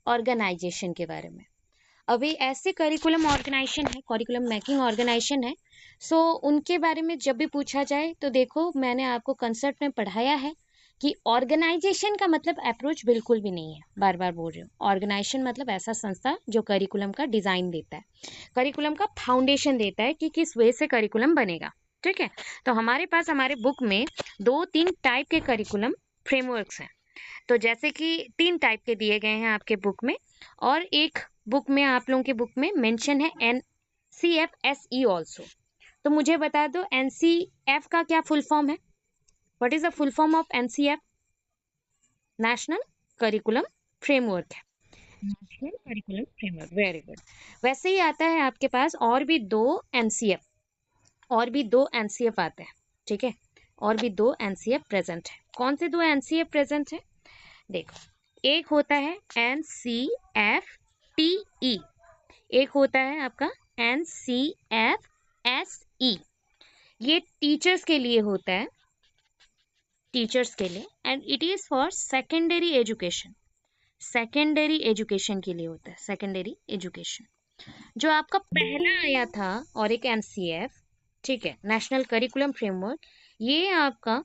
Organisation के बारे में। अभी ऐसे करिकुलम ऑर्गेनाइजेशन है, करिकुलम मेकिंग ऑर्गेनाइजेशन है, सो उनके बारे में जब भी पूछा जाए तो देखो मैंने आपको कंसेप्ट में पढ़ाया है कि ऑर्गेनाइजेशन का मतलब अप्रोच बिल्कुल भी नहीं है, बार बार बोल रही हूँ। ऑर्गेनाइजेशन मतलब ऐसा संस्था जो करिकुलम का डिजाइन देता है, करिकुलम का फाउंडेशन देता है कि किस वे से करिकुलम बनेगा। ठीक है, तो हमारे पास हमारे बुक में 2-3 टाइप के करिकुलम फ्रेमवर्क्स हैं। तो जैसे कि 3 टाइप के दिए गए हैं आपके बुक में, और एक बुक में आप लोगों के बुक में मेंशन है NCF-SE ऑल्सो। तो मुझे बता दो NCF का क्या फुल फॉर्म है? What is the full form of NCF? National curriculum framework है, national curriculum framework, very good. वैसे ही आता है आपके पास और भी दो NCF आते हैं। ठीक है, और भी 2 NCF प्रेजेंट है। कौन से 2 NCF प्रेजेंट है? देखो, एक होता है NCF-TE, एक होता है आपका NCF-SE। ये टीचर्स के लिए होता है, टीचर्स के लिए, and it is for secondary education. Secondary education के लिए होता है, सेकेंडरी एजुकेशन। जो आपका पहला आया था और एक NCF, ठीक है, नेशनल करिकुलम फ्रेमवर्क, ये आपका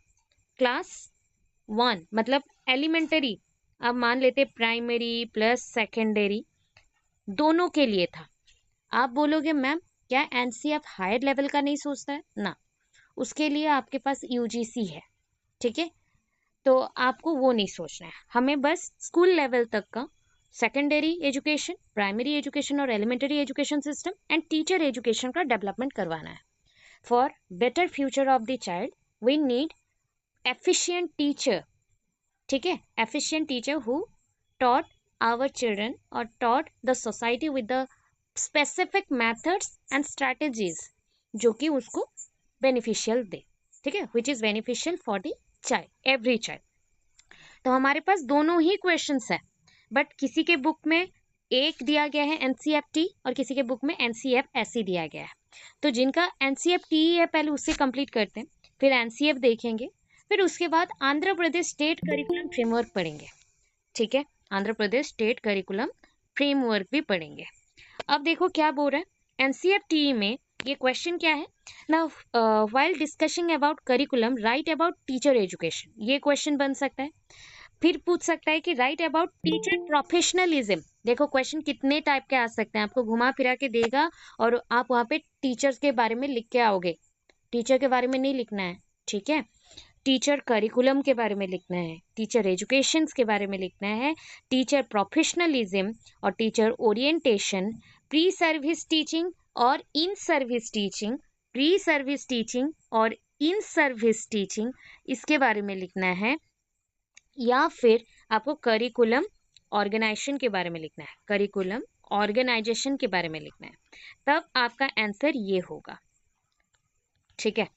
क्लास 1 मतलब एलिमेंटरी, अब मान लेते प्राइमरी प्लस सेकेंडरी दोनों के लिए था। आप बोलोगे मैम क्या NCF हायर लेवल का नहीं सोचता है? ना, उसके लिए आपके पास UGC है। ठीक है, तो आपको वो नहीं सोचना है, हमें बस स्कूल लेवल तक का सेकेंडरी एजुकेशन, प्राइमरी एजुकेशन और elementary education system and teacher education का डेवलपमेंट करवाना है। For better future of the child we need efficient teacher. ठीक है, efficient teacher who taught our children or taught the society with the specific methods and strategies जो कि उसको beneficial दे। ठीक है, which is beneficial for the child, every child। तो हमारे पास दोनों ही क्वेश्चंस है, बट किसी के बुक में एक दिया गया है NCF-T और किसी के बुक में NCF-SE दिया गया है। तो जिनका NCF-TE है पहले उससे कंप्लीट करते हैं, फिर NCF देखेंगे, फिर उसके बाद Andhra Pradesh state curriculum framework पढ़ेंगे। ठीक है, Andhra Pradesh state curriculum framework भी पढ़ेंगे। अब देखो क्या बोल रहा है NCF-TE में, ये क्वेश्चन क्या है ना, while discussing about curriculum right about teacher education, ये क्वेश्चन बन सकता है। फिर पूछ सकता है कि राइट अबाउट टीचर प्रोफेशनलिज्म। देखो क्वेश्चन कितने टाइप के आ सकते हैं, आपको घुमा फिरा के देगा और आप वहां पे टीचर्स के बारे में लिख के आओगे, टीचर के बारे में नहीं लिखना है। ठीक है, टीचर करिकुलम के बारे में लिखना है, टीचर एजुकेशन के बारे में लिखना है, टीचर प्रोफेशनलिज्म और teacher orientation, pre service teaching और in service teaching, pre service teaching और इन सर्विस टीचिंग, इसके बारे में लिखना है। या फिर आपको करिकुलम ऑर्गेनाइजेशन के बारे में लिखना है, करिकुलम ऑर्गेनाइजेशन के बारे में लिखना है, तब आपका आंसर ये होगा। ठीक है,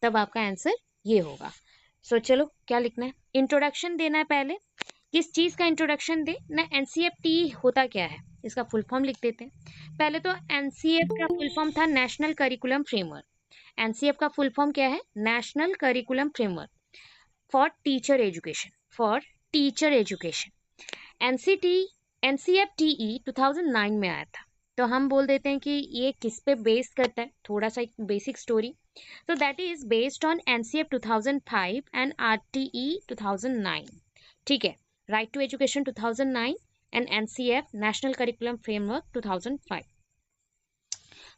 तब आपका आंसर ये होगा। सो चलो क्या लिखना है, इंट्रोडक्शन देना है पहले, किस चीज का इंट्रोडक्शन दे ना, NCF-TE होता क्या है इसका फुल फॉर्म लिख देते हैं। पहले तो NCF का फुल फॉर्म था नेशनल करिकुलम फ्रेमवर्क। NCF का फुल फॉर्म क्या है? National curriculum framework for teacher education, for teacher education. NCF-TE 2009 में आया था, तो हम बोल देते हैं कि ये किस पे बेस करता है, थोड़ा सा एक basic story. So that is based on NCF 2005 and RTE 2009. ठीक है, Right to Education 2009 and NCF National Curriculum Framework 2005.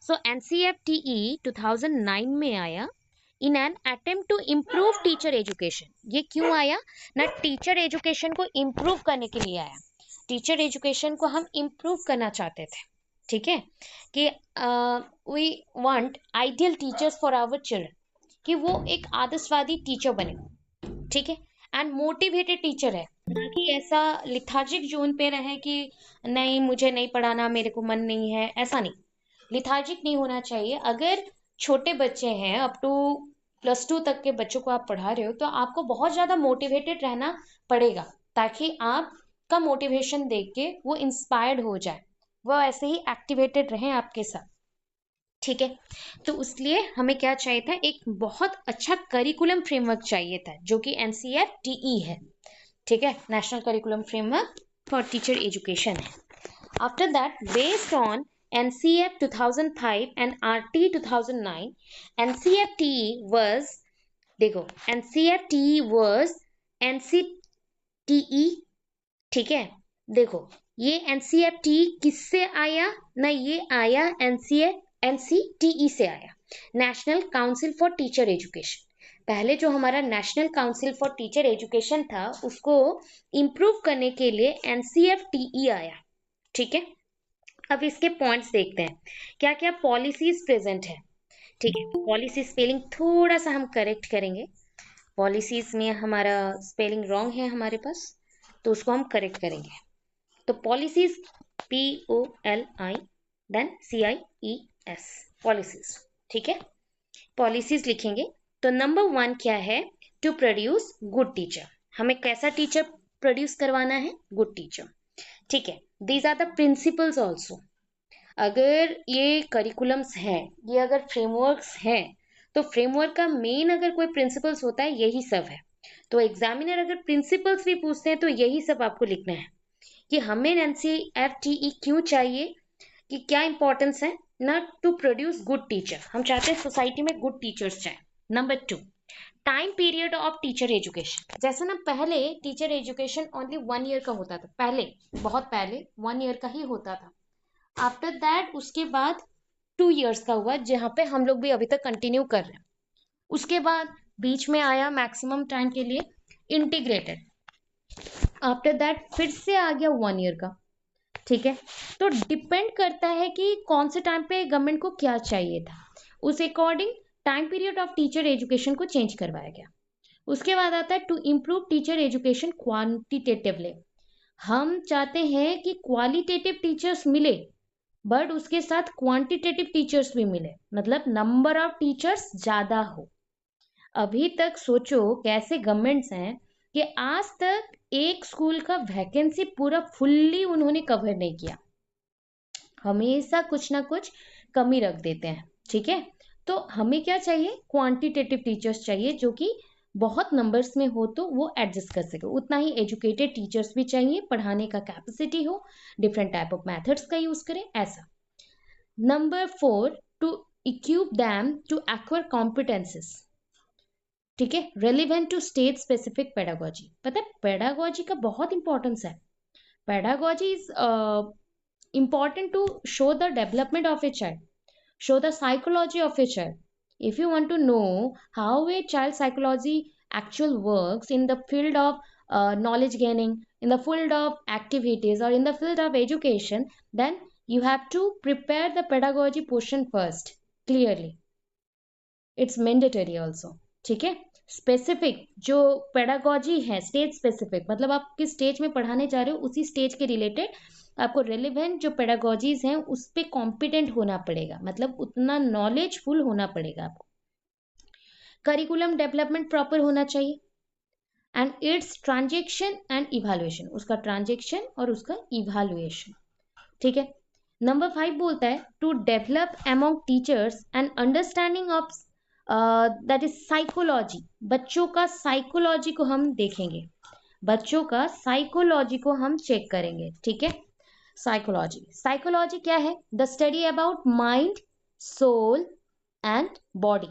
So NCF-TE 2009 में आया in an attempt to improve teacher education. ये क्यों आया ना, टीचर एजुकेशन को इम्प्रूव करने के लिए आया। टीचर एजुकेशन को हम इम्प्रूव करना चाहते थे। ठीक है, कि we want ideal teachers for our children, कि वो एक आदर्शवादी टीचर बने। ठीक है, एंड मोटिवेटेड टीचर है, ना कि ऐसा लिथार्जिक जोन पे रहे कि नहीं मुझे नहीं पढ़ाना, मेरे को मन नहीं है, ऐसा नहीं। लिथार्जिक नहीं होना चाहिए। अगर छोटे बच्चे हैं, अप टू +2 तक के बच्चों को आप पढ़ा रहे हो, तो आपको बहुत ज्यादा मोटिवेटेड रहना पड़ेगा, ताकि आपका मोटिवेशन देख के वो इंस्पायर्ड हो जाए, वो ऐसे ही एक्टिवेटेड रहे आपके साथ। ठीक है, तो इसलिए हमें क्या चाहिए था, एक बहुत अच्छा करिकुलम फ्रेमवर्क चाहिए था, जो कि NCF-TE है। ठीक है, national curriculum framework for teacher education है। After that based on NCF 2005 and RT 2009, NCFTE was, देखो NCFTE was NCTE, ठीक है। देखो ये NCFTE किससे आया ना, ये आया NCTE से आया, national council for teacher education. पहले जो हमारा national council for teacher education था उसको इम्प्रूव करने के लिए NCFTE आया, ठीक है। अब इसके पॉइंट्स देखते हैं, क्या क्या पॉलिसीज प्रेजेंट है, ठीक है। पॉलिसी स्पेलिंग थोड़ा सा हम करेक्ट करेंगे, पॉलिसीज में हमारा स्पेलिंग रॉन्ग है हमारे पास, तो उसको हम करेक्ट करेंगे। तो policies POLI then CIES, policies, ठीक है। पॉलिसीज लिखेंगे तो नंबर 1 क्या है, टू प्रोड्यूस गुड टीचर, हमें कैसा टीचर प्रोड्यूस करवाना है, गुड टीचर, ठीक है। These are the principles also, अगर ये करिकुलम्स हैं, ये अगर फ्रेमवर्क्स हैं, तो फ्रेमवर्क का मेन अगर कोई प्रिंसिपल्स होता है यही सब है। तो एग्जामिनर अगर प्रिंसिपल्स भी पूछते हैं तो यही सब आपको लिखना है कि हमें NCFTE क्यों चाहिए, कि क्या इंपॉर्टेंस है ना, टू प्रोड्यूस गुड टीचर, हम चाहते हैं सोसाइटी में गुड टीचर्स चाहिए। Number 2, time period of teacher education, जैसे ना पहले टीचर एजुकेशन ओनली 1 ईयर का होता था, पहले बहुत पहले 1 ईयर का ही होता था। आफ्टर दैट उसके बाद 2 ईयर्स का हुआ, जहाँ पे हम लोग भी अभी तक कंटिन्यू कर रहे हैं। उसके बाद बीच में आया मैक्सिमम टाइम के लिए इंटीग्रेटेड, आफ्टर दैट फिर से आ गया 1 ईयर का, ठीक है। तो डिपेंड करता है कि कौन से टाइम पे गवर्नमेंट को क्या चाहिए था, उस according time period of teacher education को चेंज करवाया गया। उसके बाद आता है to improve teacher education quantitatively, हम चाहते हैं कि क्वालिटेटिव टीचर्स मिले बट उसके साथ क्वांटिटेटिव टीचर्स भी मिले, मतलब नंबर ऑफ टीचर्स ज्यादा हो। अभी तक सोचो कैसे गवर्नमेंट्स हैं कि आज तक एक स्कूल का वैकेंसी पूरा फुल्ली उन्होंने कवर नहीं किया, हमेशा कुछ ना कुछ कमी रख देते हैं, ठीक है। तो हमें क्या चाहिए, क्वांटिटेटिव टीचर्स चाहिए जो कि बहुत नंबर्स में हो तो वो एडजस्ट कर सके, उतना ही एजुकेटेड टीचर्स भी चाहिए, पढ़ाने का कैपेसिटी हो, डिफरेंट टाइप ऑफ मेथड्स का यूज करें, ऐसा। Number 4, to equip them to acquire competences, ठीक है, relevant to state specific pedagogy. पता है पेडागोजी का बहुत इंपॉर्टेंस है, pedagogy is important to show the development of a child, show the psychology of a child. If you want to know how a child psychology actual works in the field of knowledge gaining, in the field of activities, or in the field of education, then you have to prepare the pedagogy portion first clearly. It's mandatory also, ठीक है। Specific जो pedagogy है, stage specific, मतलब आप किस stage में पढ़ाने जा रहे हो उसी स्टेज के रिलेटेड आपको रेलिवेंट जो पेडागोजीज हैं उस पे कॉम्पिटेंट होना पड़ेगा, मतलब उतना नॉलेजफुल होना पड़ेगा आपको। करिकुलम डेवलपमेंट प्रॉपर होना चाहिए, and its transaction and evaluation, उसका ट्रांजेक्शन और उसका इवैल्यूएशन, ठीक है। नंबर 5 बोलता है to develop among teachers and understanding of that is psychology, बच्चों का साइकोलॉजी को हम देखेंगे, बच्चों का साइकोलॉजी को हम चेक करेंगे, ठीक है। साइकोलॉजी, साइकोलॉजी क्या है, the study about mind, soul and body,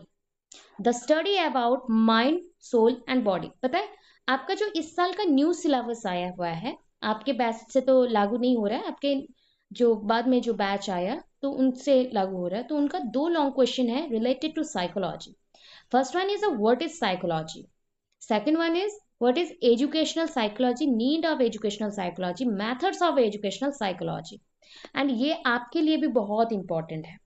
the study about mind, soul and body. पता है आपका जो इस साल का न्यू सिलेबस आया हुआ है, आपके बैच से तो लागू नहीं हो रहा है, आपके जो बाद में जो बैच आया तो उनसे लागू हो रहा है, तो उनका 2 लॉन्ग क्वेश्चन है related to psychology. First one is what is psychology, second one is what is educational psychology, need of educational psychology, methods of educational psychology, and ये आपके लिए भी बहुत इंपॉर्टेंट है,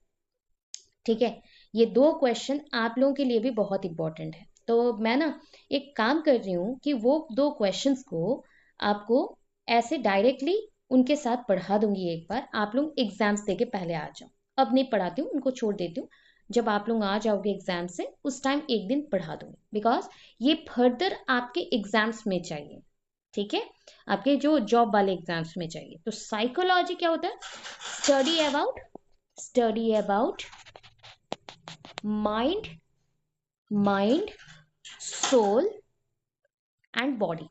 ठीक है। ये 2 क्वेश्चन आप लोगों के लिए भी बहुत इंपॉर्टेंट है, तो मैं ना एक काम कर रही हूँ कि वो 2 क्वेश्चंस को आपको ऐसे डायरेक्टली उनके साथ पढ़ा दूंगी, एक बार आप लोग एग्जाम्स दे के पहले आ जाओ, अब नहीं पढ़ाती हूँ, उनको छोड़ देती हूँ, जब आप लोग आ जाओगे एग्जाम से उस टाइम एक दिन पढ़ा दूंगी, बिकॉज ये फर्दर आपके एग्जाम्स में चाहिए, ठीक है, आपके जो जॉब वाले एग्जाम्स में चाहिए। तो साइकोलॉजी क्या होता है, study about mind, soul and body,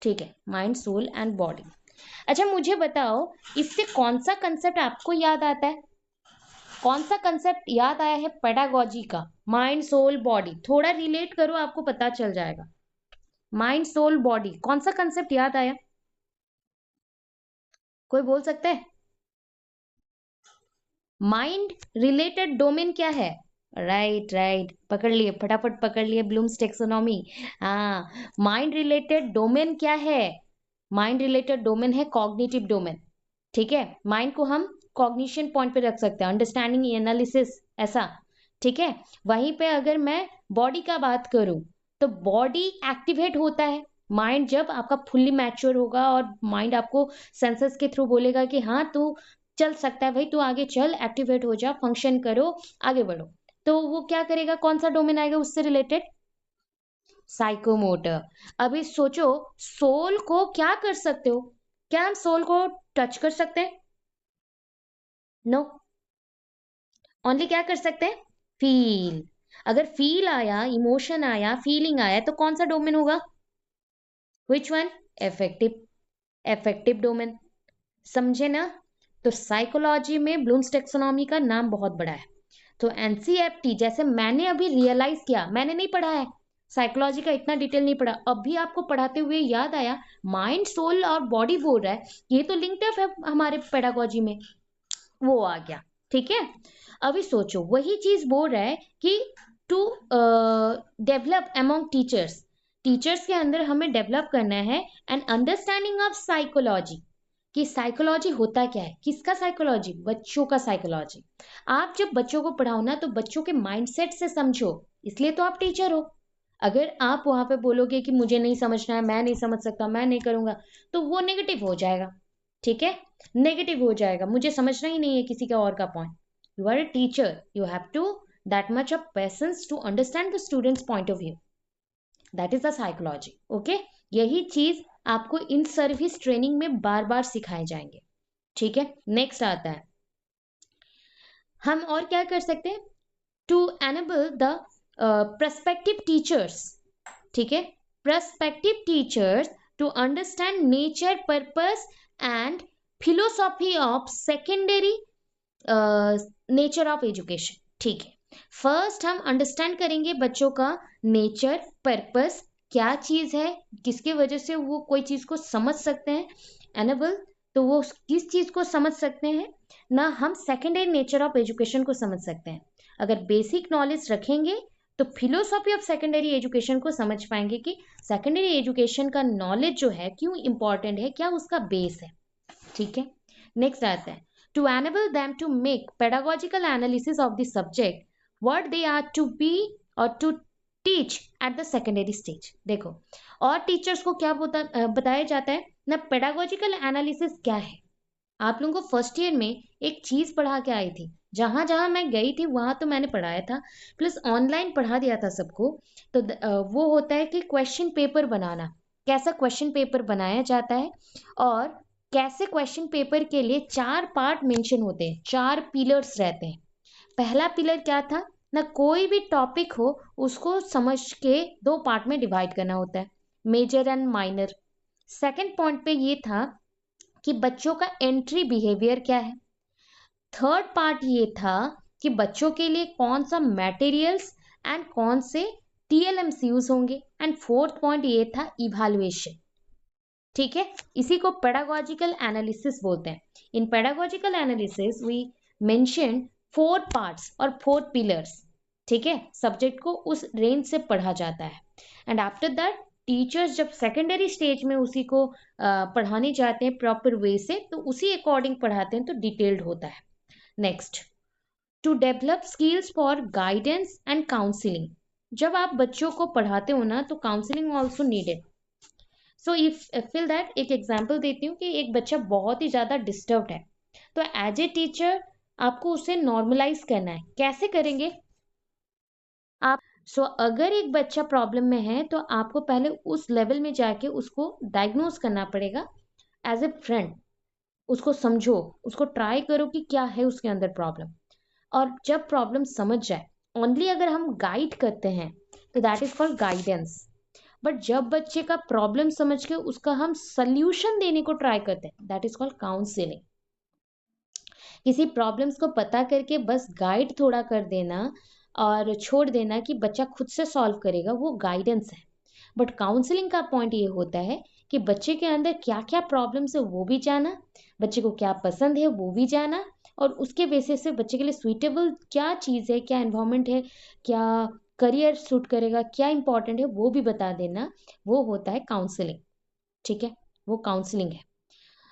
ठीक है, माइंड सोल एंड बॉडी। अच्छा मुझे बताओ, इससे कौन सा कंसेप्ट आपको याद आता है? कौन सा कंसेप्ट याद आया है पेडागोजी का? माइंड सोल बॉडी, थोड़ा रिलेट करो, आपको पता चल जाएगा। माइंड सोल बॉडी, कौन सा कंसेप्ट याद आया? कोई बोल सकता है? माइंड रिलेटेड डोमेन क्या है? राइट राइट, पकड़ लिए, फटाफट पकड़ लिए, ब्लूम्स टेक्सोनॉमी। हाँ, माइंड रिलेटेड डोमेन क्या है? माइंड रिलेटेड डोमेन है कॉग्निटिव डोमेन। ठीक है, माइंड को हम कॉग्निशन पॉइंट पे रख सकते हैं, अंडरस्टैंडिंग, एनालिसिस, ऐसा। ठीक है, वहीं पे अगर मैं बॉडी का बात करूं तो बॉडी एक्टिवेट होता है माइंड जब आपका फुल्ली मैच्योर होगा, और माइंड आपको सेंसेस के थ्रू बोलेगा कि हाँ तू चल सकता है भाई, तू आगे चल, एक्टिवेट हो जा, फंक्शन करो, आगे बढ़ो। तो वो क्या करेगा, कौन सा डोमेन आएगा उससे रिलेटेड? साइकोमोटर। अभी सोचो, सोल को क्या कर सकते हो? क्या हम सोल को टच कर सकते हैं? नो, ओनली क्या कर सकते हैं? फील। अगर फील आया, इमोशन आया, फीलिंग आया, तो कौन सा डोमेन होगा? Which one? Effective, effective domain. समझे ना? तो साइकोलॉजी में ब्लूम्स टेक्सोनॉमी का नाम बहुत बड़ा है। तो एनसीएफटी, जैसे मैंने अभी रियलाइज किया, मैंने नहीं पढ़ा है साइकोलॉजी का, इतना डिटेल नहीं पढ़ा, अभी आपको पढ़ाते हुए याद आया, माइंड सोल और बॉडी बोल रहा है, ये तो लिंक्ड अप है हमारे पेडागोजी में, वो आ गया। ठीक है, अभी सोचो, वही चीज बोल रहा है कि to develop among teachers, teachers के अंदर हमें डेवलप करना है एन अंडरस्टैंडिंग ऑफ साइकोलॉजी, कि साइकोलॉजी होता क्या है, किसका साइकोलॉजी? बच्चों का साइकोलॉजी। आप जब बच्चों को पढ़ाओ ना तो बच्चों के माइंडसेट से समझो, इसलिए तो आप टीचर हो। अगर आप वहां पे बोलोगे कि मुझे नहीं समझना है, मैं नहीं समझ सकता, मैं नहीं करूंगा, तो वो नेगेटिव हो जाएगा। ठीक है, नेगेटिव हो जाएगा, मुझे समझना ही नहीं है किसी का और का point. You are a teacher, you have to that much of patience to understand the students point of view, that is the psychology. Okay, यही चीज आपको इन सर्विस ट्रेनिंग में बार बार सिखाए जाएंगे। ठीक है, नेक्स्ट आता है, हम और क्या कर सकते हैं? To enable the prospective teachers. ठीक है, prospective teachers to understand nature, purpose and philosophy of secondary nature of education. ठीक है, फर्स्ट हम अंडरस्टैंड करेंगे बच्चों का नेचर, पर्पस, क्या चीज है, किसकी वजह से वो कोई चीज को समझ सकते हैं, एनेबल, तो वो किस चीज को समझ सकते हैं ना, हम सेकेंडरी नेचर ऑफ एजुकेशन को समझ सकते हैं। अगर बेसिक नॉलेज रखेंगे तो फिलोसॉफी ऑफ सेकेंडरी एजुकेशन को समझ पाएंगे कि सेकेंडरी एजुकेशन का नॉलेज जो है क्यों इंपॉर्टेंट है, क्या उसका बेस है। ठीक है, नेक्स्ट आता है, to enable them to make pedagogical analysis of the subject what they are to be or to teach at the secondary stage। देखो, और टीचर्स को क्या बताया जाता है ना, पेडागोजिकल एनालिसिस क्या है। आप लोगों को फर्स्ट ईयर में एक चीज पढ़ा के आई थी, जहां जहां मैं गई थी वहां तो मैंने पढ़ाया था, प्लस ऑनलाइन पढ़ा दिया था सबको। तो वो होता है कि क्वेश्चन पेपर बनाना, कैसा क्वेश्चन पेपर बनाया जाता है, और कैसे क्वेश्चन पेपर के लिए 4 पार्ट मेंशन होते हैं, 4 पिलर्स रहते हैं। पहला पिलर क्या था ना, कोई भी टॉपिक हो उसको समझ के 2 पार्ट में डिवाइड करना होता है, major and minor. Second point पे ये था कि बच्चों का एंट्री बिहेवियर क्या है। थर्ड पार्ट ये था कि बच्चों के लिए कौन सा मटेरियल्स एंड कौन से टीएलएमसीयूज होंगे, एंड फोर्थ पॉइंट ये था इवैल्यूएशन। ठीक है, इसी को पेडागोजिकल एनालिसिस बोलते हैं। In pedagogical analysis we mention 4 parts और 4 पिलर्स। ठीक है, सब्जेक्ट को उस रेंज से पढ़ा जाता है, एंड आफ्टर दैट टीचर्स जब सेकेंडरी स्टेज में उसी को पढ़ाने जाते हैं प्रॉपर वे से, तो उसी अकॉर्डिंग पढ़ाते हैं, तो डिटेल्ड होता है। Next, to develop skills for guidance and counselling. जब आप बच्चों को पढ़ाते हो ना तो counselling also needed. So if feel that, एक एग्जाम्पल देती हूँ कि एक बच्चा बहुत ही ज्यादा डिस्टर्ब्ड है, तो एज ए टीचर आपको उसे नॉर्मलाइज करना है। कैसे करेंगे आप? अगर एक बच्चा प्रॉब्लम में है तो आपको पहले उस लेवल में जाके उसको डायग्नोज करना पड़ेगा एज ए फ्रेंड। उसको समझो, उसको ट्राई करो कि क्या है उसके अंदर प्रॉब्लम, और जब प्रॉब्लम समझ जाए, ओनली अगर हम गाइड करते हैं तो that is called guidance. But जब बच्चे का प्रॉब्लम समझ के उसका हम सल्यूशन देने को ट्राई करते हैं, दैट इज कॉल्ड काउंसलिंग। किसी प्रॉब्लम्स को पता करके बस गाइड थोड़ा कर देना और छोड़ देना कि बच्चा खुद से सॉल्व करेगा, वो गाइडेंस है। बट काउंसलिंग का पॉइंट ये होता है कि बच्चे के अंदर क्या क्या प्रॉब्लम्स है वो भी जाना, बच्चे को क्या पसंद है वो भी जाना, और उसके बेसिस से बच्चे के लिए सुइटेबल क्या चीज़ है, क्या एनवायरनमेंट है, क्या करियर सूट करेगा, क्या इंपॉर्टेंट है वो भी बता देना। वो होता है काउंसलिंग। ठीक है, वो काउंसलिंग है।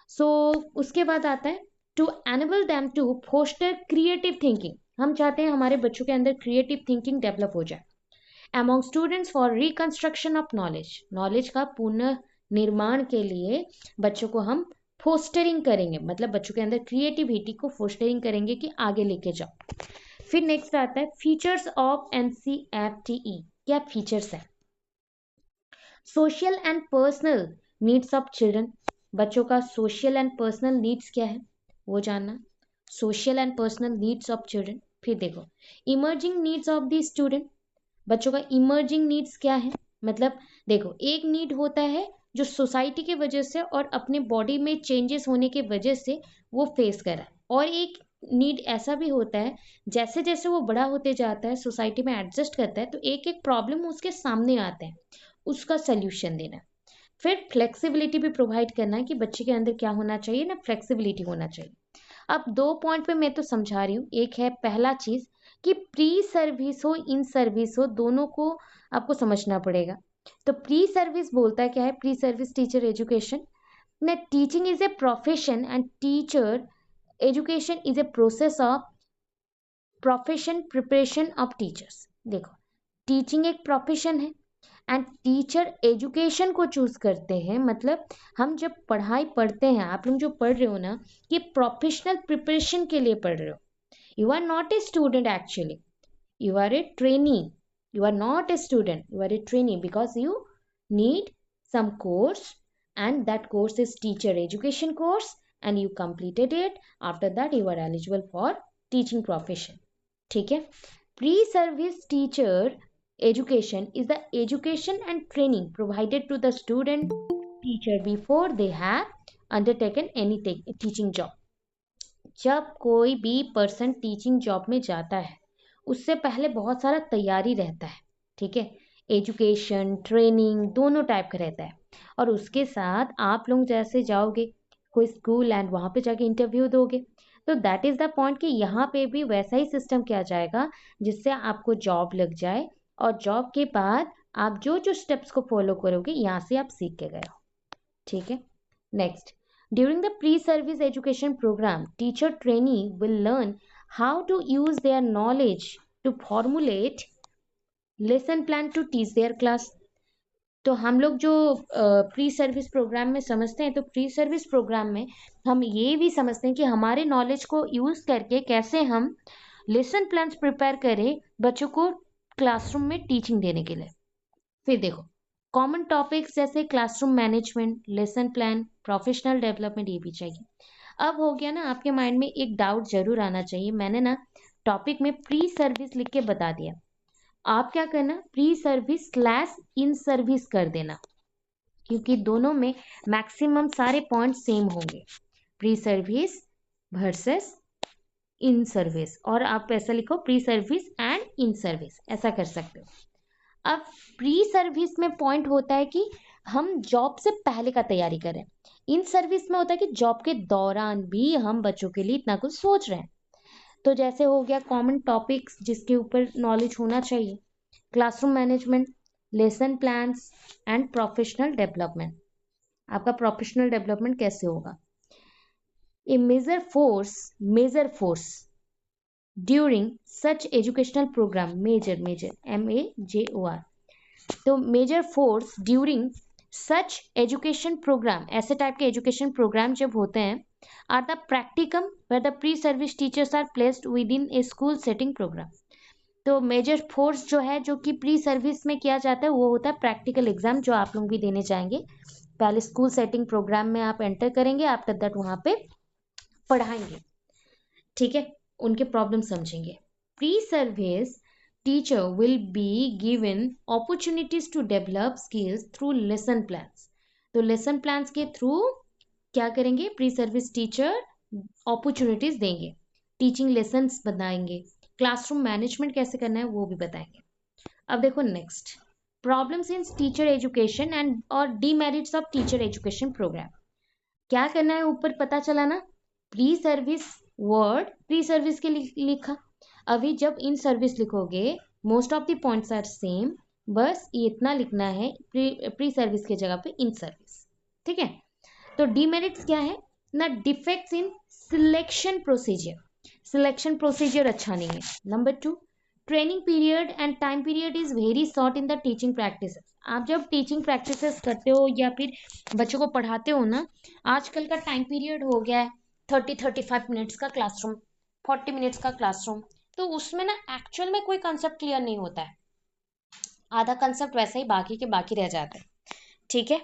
सो उसके बाद आता है to enable them to foster creative thinking. हम चाहते हैं हमारे बच्चों के अंदर क्रिएटिव थिंकिंग डेवलप हो जाए। Among students for reconstruction of knowledge, knowledge का पुनः निर्माण के लिए बच्चों को हम फोस्टरिंग करेंगे, मतलब बच्चों के अंदर क्रिएटिविटी को फोस्टरिंग करेंगे कि आगे लेके जाओ। फिर नेक्स्ट आता है फीचर्स ऑफ एनसीईआरटी। क्या फीचर्स है? Social and personal needs of children, बच्चों का सोशल एंड पर्सनल नीड्स क्या है वो जानना, social and personal needs of children. फिर देखो emerging needs of the student, बच्चों का इमर्जिंग नीड्स क्या है, मतलब देखो एक नीड होता है जो सोसाइटी के वजह से और अपने बॉडी में चेंजेस होने के वजह से वो फेस कर रहा है, और एक नीड ऐसा भी होता है जैसे जैसे वो बड़ा होते जाता है सोसाइटी में एडजस्ट करता है तो एक एक प्रॉब्लम उसके सामने आते हैं, उसका सल्यूशन देना। फिर फ्लेक्सिबिलिटी भी प्रोवाइड करना है कि बच्चे के अंदर क्या होना चाहिए ना, फ्लेक्सिबिलिटी होना चाहिए। अब 2 पॉइंट पे मैं तो समझा रही हूँ। एक है पहला चीज कि प्री सर्विस हो इन सर्विस हो दोनों को आपको समझना पड़ेगा। तो प्री सर्विस बोलता है क्या है, प्री सर्विस टीचर एजुकेशन ना, teaching is a profession and teacher education is a process of profession preparation of teachers. देखो टीचिंग एक प्रोफेशन है एंड टीचर एजुकेशन को चूज करते हैं, मतलब हम जब पढ़ाई पढ़ते हैं, आप लोग जो पढ़ रहे हो ना, ये प्रोफेशनल प्रिपरेशन के लिए पढ़ रहे हो। You are not a student actually, you are a trainee, you are not a student, you are a trainee because you need some course and that course is teacher education course and you completed it, after that you are eligible for teaching profession। ठीक है, pre service teacher education is the education and training provided to the student teacher before they have undertaken any teaching job। जब कोई भी person teaching job में जाता है उससे पहले बहुत सारा तैयारी रहता है। ठीक है, एजुकेशन ट्रेनिंग दोनों टाइप का रहता है, और उसके साथ आप लोग जैसे जाओगे कोई स्कूल एंड वहाँ पे जाके इंटरव्यू दोगे, तो दैट इज़ द पॉइंट कि यहाँ पे भी वैसा ही सिस्टम किया जाएगा जिससे आपको जॉब लग जाए, और जॉब के बाद आप जो जो स्टेप्स को फॉलो करोगे यहाँ से आप सीख के गए हो। ठीक है, next during the pre-service education program teacher trainee will learn how to use their knowledge to formulate lesson plan to teach their class। तो हम लोग जो प्री सर्विस प्रोग्राम में समझते हैं, तो प्री सर्विस प्रोग्राम में हम ये भी समझते हैं कि हमारे नॉलेज को यूज करके कैसे हम लेसन प्लान्स प्रिपेयर करें बच्चों को क्लासरूम में टीचिंग देने के लिए। फिर देखो कॉमन टॉपिक्स जैसे classroom management, lesson plan, professional development, ये भी चाहिए। अब हो गया ना, आपके माइंड में एक डाउट जरूर आना चाहिए, मैंने ना टॉपिक में प्री सर्विस लिख के बता दिया, आप क्या करना pre service slash in service कर देना, क्योंकि दोनों में मैक्सिमम सारे पॉइंट सेम होंगे, pre service versus in service, और आप ऐसा लिखो pre service and in service, ऐसा कर सकते हो। अब प्री सर्विस में पॉइंट होता है कि हम जॉब से पहले का तैयारी करें, इन सर्विस में होता है कि जॉब के दौरान भी हम बच्चों के लिए इतना कुछ सोच रहे हैं। तो जैसे हो गया कॉमन टॉपिक्स जिसके ऊपर नॉलेज होना चाहिए, classroom management, lesson plans and professional development. आपका प्रोफेशनल डेवलपमेंट कैसे होगा, a major force during such educational program, major MAJOR, तो major force during such education program, ऐसे टाइप के एजुकेशन प्रोग्राम जब होते हैं, are the practicum where the pre service teachers are placed within a school setting program. तो major force जो है जो कि प्री सर्विस में किया जाता है वो होता है प्रैक्टिकल एग्जाम, जो आप लोग भी देने जाएंगे। पहले स्कूल सेटिंग प्रोग्राम में आप एंटर करेंगे, आफ्टर दैट वहाँ पे पढ़ाएंगे। ठीक है, उनके प्रॉब्लम समझेंगे। Pre service teacher will be given opportunities to develop skills through lesson plans. तो lesson plans के through क्या करेंगे, प्री सर्विस टीचर अपॉर्चुनिटीज देंगे, टीचिंग लेसन्स बताएंगे, क्लासरूम मैनेजमेंट कैसे करना है वो भी बताएंगे. अब देखो next, problems in teacher education and और demerits of teacher education program. क्या करना है, ऊपर पता चला ना, pre service word pre service के लिखा. अभी जब इन सर्विस लिखोगे most of the points are same, बस इतना लिखना है प्री सर्विस के जगह पे इन सर्विस. ठीक है. तो डीमेरिट्स क्या है ना, defects in selection procedure. Selection procedure अच्छा नहीं है. Number 2, training period and time period is very short in the teaching practices. आप जब टीचिंग प्रैक्टिसेस करते हो या फिर बच्चों को पढ़ाते हो ना, आजकल का टाइम पीरियड हो गया है 30-35 मिनट्स का क्लासरूम, 40 मिनट्स का क्लासरूम. तो उसमें ना एक्चुअल में कोई कंसेप्ट क्लियर नहीं होता है, आधा कंसेप्ट वैसे ही बाकी के बाकी रह जाते हैं. ठीक है.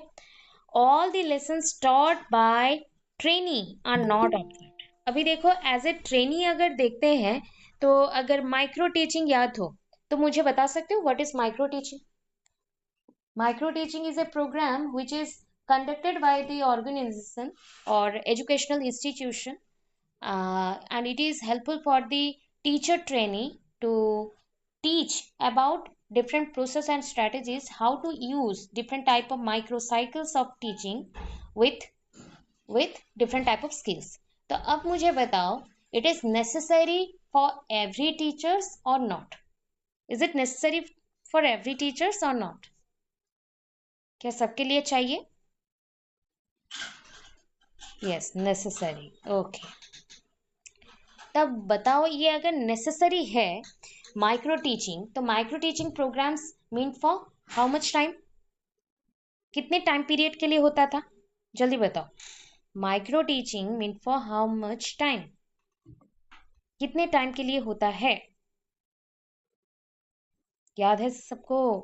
All the lessons taught by trainee are not observed. अभी देखो एज ए ट्रेनी अगर देखते हैं तो अगर माइक्रो टीचिंग याद हो तो मुझे बता सकते हो what is micro teaching. Micro teaching is a programme which is conducted by the organization or educational institution, and it is helpful for the teacher trainee to teach about different process and strategies, how to use different type of microcycles of teaching with different type of skills. तो अब मुझे बताओ, it is necessary for every teachers or not? Is it necessary for every teachers or not? क्या सबके लिए चाहिए? Yes, necessary. Okay. तब बताओ, ये अगर नेसेसरी है माइक्रो टीचिंग, तो micro teaching programmes mean for how much time, कितने टाइम पीरियड के लिए होता था, जल्दी बताओ. Micro teaching mean for how much time, कितने टाइम के लिए होता है, याद है सबको?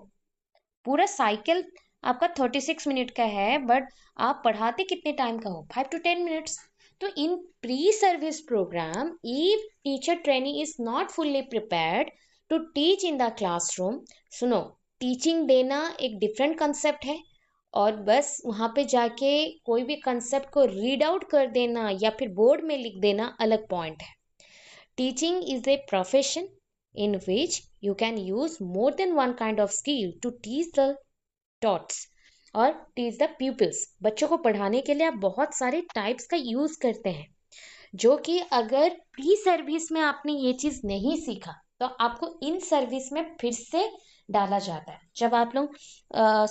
पूरा साइकिल आपका 36 मिनट का है, बट आप पढ़ाते कितने टाइम का हो, 5 to 10 मिनट्स. तो in pre service program if teacher training is not fully prepared to teach in the classroom, सुनो, टीचिंग देना एक डिफरेंट कंसेप्ट है और बस वहां पे जाके कोई भी कंसेप्ट को रीड आउट कर देना या फिर बोर्ड में लिख देना अलग पॉइंट है. Teaching is a profession in which you can use more than one kind of skill to teach the tots और teach the pupils. बच्चों को पढ़ाने के लिए आप बहुत सारे टाइप्स का यूज करते हैं, जो कि अगर प्री सर्विस में आपने ये चीज नहीं सीखा तो आपको इन सर्विस में फिर से डाला जाता है. जब आप लोग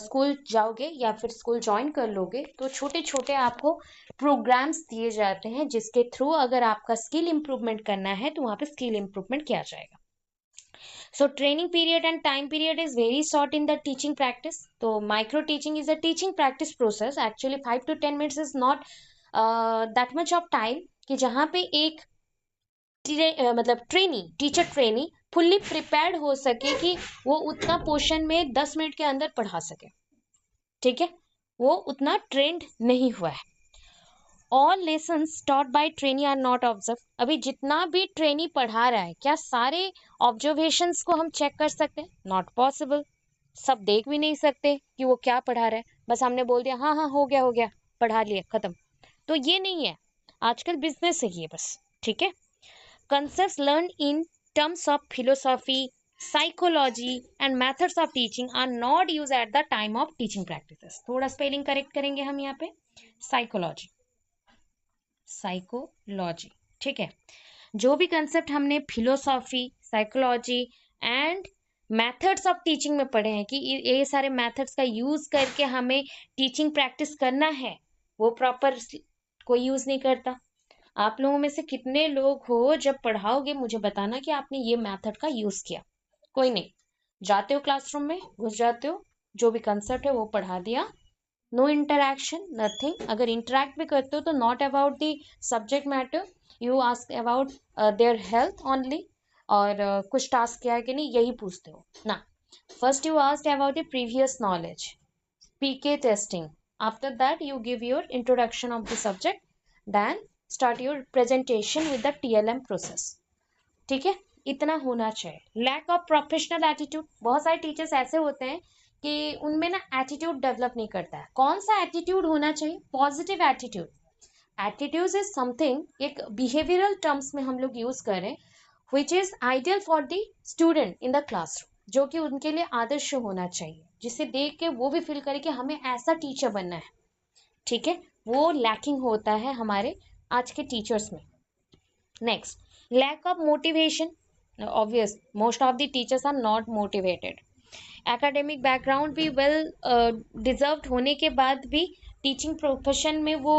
स्कूल जाओगे या फिर स्कूल ज्वाइन कर लोगे तो छोटे छोटे आपको प्रोग्राम्स दिए जाते हैं, जिसके थ्रू अगर आपका स्किल इंप्रूवमेंट करना है तो वहाँ पे स्किल इंप्रूवमेंट किया जाएगा. So training period and time period is very short in the teaching practice. So micro teaching is a teaching practice process. Actually 5 to 10 minutes is not that much of time कि जहाँ पे एक मतलब trainee, teacher trainee fully prepared हो सके कि वो उतना पोर्शन में 10 मिनट के अंदर पढ़ा सके. ठीक है, वो उतना ट्रेंड नहीं हुआ है. All lessons taught by trainee are not observe. अभी जितना भी ट्रेनी पढ़ा रहा है, क्या सारे ऑब्जर्वेशंस को हम चेक कर सकते हैं? Not possible. सब देख भी नहीं सकते कि वो क्या पढ़ा रहा है, बस हमने बोल दिया हाँ हाँ हो गया पढ़ा लिया खत्म. तो ये नहीं है, आजकल बिजनेस है ये बस. ठीक है. concepts learned in terms of philosophy, psychology and methods of teaching are not used at the time of teaching practices. थोड़ा स्पेलिंग करेक्ट करेंगे हम यहाँ पे, साइकोलॉजी, साइकोलॉजी. ठीक है. जो भी कंसेप्ट हमने philosophy, psychology and methods of teaching में पढ़े हैं कि ये सारे मेथड्स का यूज करके हमें टीचिंग प्रैक्टिस करना है, वो प्रॉपर कोई यूज नहीं करता. आप लोगों में से कितने लोग हो जब पढ़ाओगे मुझे बताना कि आपने ये मेथड का यूज किया? कोई नहीं. जाते हो क्लासरूम में, घुस जाते हो, जो भी कंसेप्ट है वो पढ़ा दिया, नो इंटरैक्शन, नथिंग. अगर इंटरैक्ट भी करते हो तो not about the subject matter, you ask about their health only, और कुछ टास्क किया है कि नहीं यही पूछते हो ना. First you ask about the previous knowledge, PK testing. After that you give your introduction of the subject, then start your presentation with the TLM process. ठीक है. इतना होना चाहिए। लैक ऑफ प्रोफेशनल एटीट्यूड, बहुत सारे टीचर्स ऐसे होते हैं कि उनमें ना एटीट्यूड डेवलप नहीं करता है। कौन सा एटीट्यूड होना चाहिए? Positive attitude. Attitude is something, एक बिहेवियरल टर्म्स में हम लोग यूज करें, which is ideal for the student in the classroom, जो कि उनके लिए आदर्श होना चाहिए, जिसे देख के वो भी फील करे कि हमें ऐसा टीचर बनना है। ठीक है, वो लैकिंग होता है हमारे आज के टीचर्स में। Next, lack of motivation. Obvious, most of the teachers are not motivated. Academic background भी वेल डिजर्व होने के बाद भी टीचिंग प्रोफेशन में वो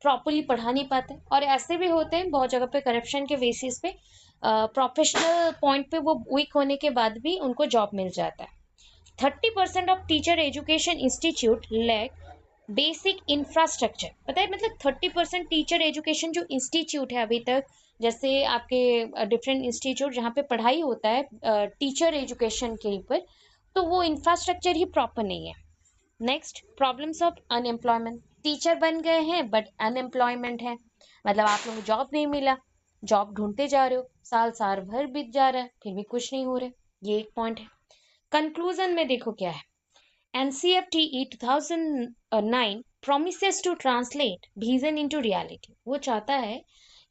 प्रॉपरली पढ़ा नहीं पाते, और ऐसे भी होते हैं बहुत जगह पे करप्शन के बेसिस पे, प्रोफेशनल पॉइंट पे वो वीक होने के बाद भी उनको जॉब मिल जाता है। 30% of teacher education institute lack basic infrastructure. पता है, मतलब 30% टीचर एजुकेशन जो इंस्टीट्यूट है अभी तक, जैसे आपके डिफरेंट इंस्टीट्यूट जहाँ पे पढ़ाई होता है टीचर एजुकेशन के ऊपर, तो वो इंफ्रास्ट्रक्चर ही प्रॉपर नहीं है। Next, problems of unemployment. Teacher बन गए हैं बट अनएम्प्लॉयमेंट है, मतलब आप लोगों को जॉब नहीं मिला, जॉब ढूंढते जा रहे हो, साल साल भर बीत जा रहा है, फिर भी कुछ नहीं हो रहा है। ये एक पॉइंट है। कंक्लूजन में देखो क्या है, NCFTE 2009 promises to translate vision into reality। वो चाहता है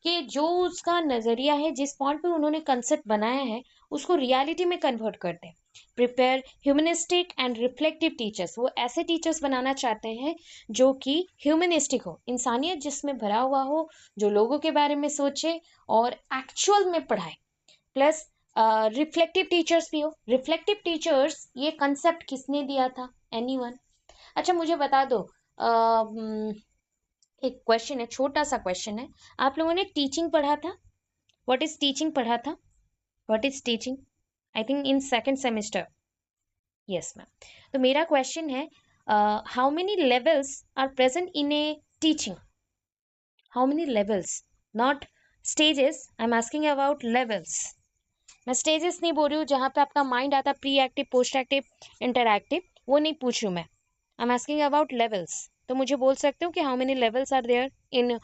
कि जो उसका नजरिया है, जिस पॉइंट पे उन्होंने कंसेप्ट बनाया है, उसको रियलिटी में कन्वर्ट कर दे। Prepare humanistic and reflective teachers. वो ऐसे टीचर्स बनाना चाहते हैं जो कि ह्यूमनिस्टिक हो, इंसानियत जिसमें भरा हुआ हो, जो लोगों के बारे में सोचे और एक्चुअल में पढ़ाए। प्लस रिफ्लेक्टिव टीचर्स भी हो। रिफ्लेक्टिव टीचर्स, ये कंसेप्ट किसने दिया था? एनीवन? अच्छा मुझे बता दो, एक क्वेश्चन है, छोटा सा क्वेश्चन है, आप लोगों ने टीचिंग पढ़ा था? व्हाट इज टीचिंग पढ़ा था? What is teaching? I think in second semester. Yes ma'am. तो मेरा क्वेश्चन है, how many levels are present in a teaching? How many levels, not stages, I am asking about levels. मैं stages नहीं बोल रही हूँ जहाँ पे आपका माइंड आता pre active, post active, interactive, वो नहीं पूछ रही हूँ मैं। I am asking about levels. तो मुझे बोल सकते हो कि how many levels are there in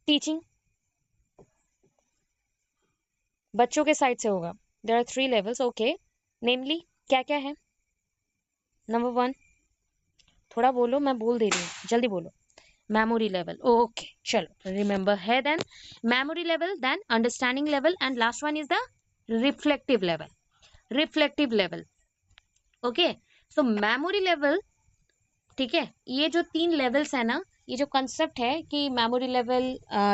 teaching? बच्चों के साइड से होगा। There are 3 levels, okay. Namely क्या क्या है? नंबर 1, थोड़ा बोलो, मैं बोल दे रही हूँ, जल्दी बोलो। मेमोरी लेवल, ओके, चलो रिमेंबर है। Then memory level, then understanding level, and last one is the reflective level. Reflective level, okay. So memory level, ठीक है, ये जो 3 लेवल्स है ना, ये जो कंसेप्ट है कि memory level,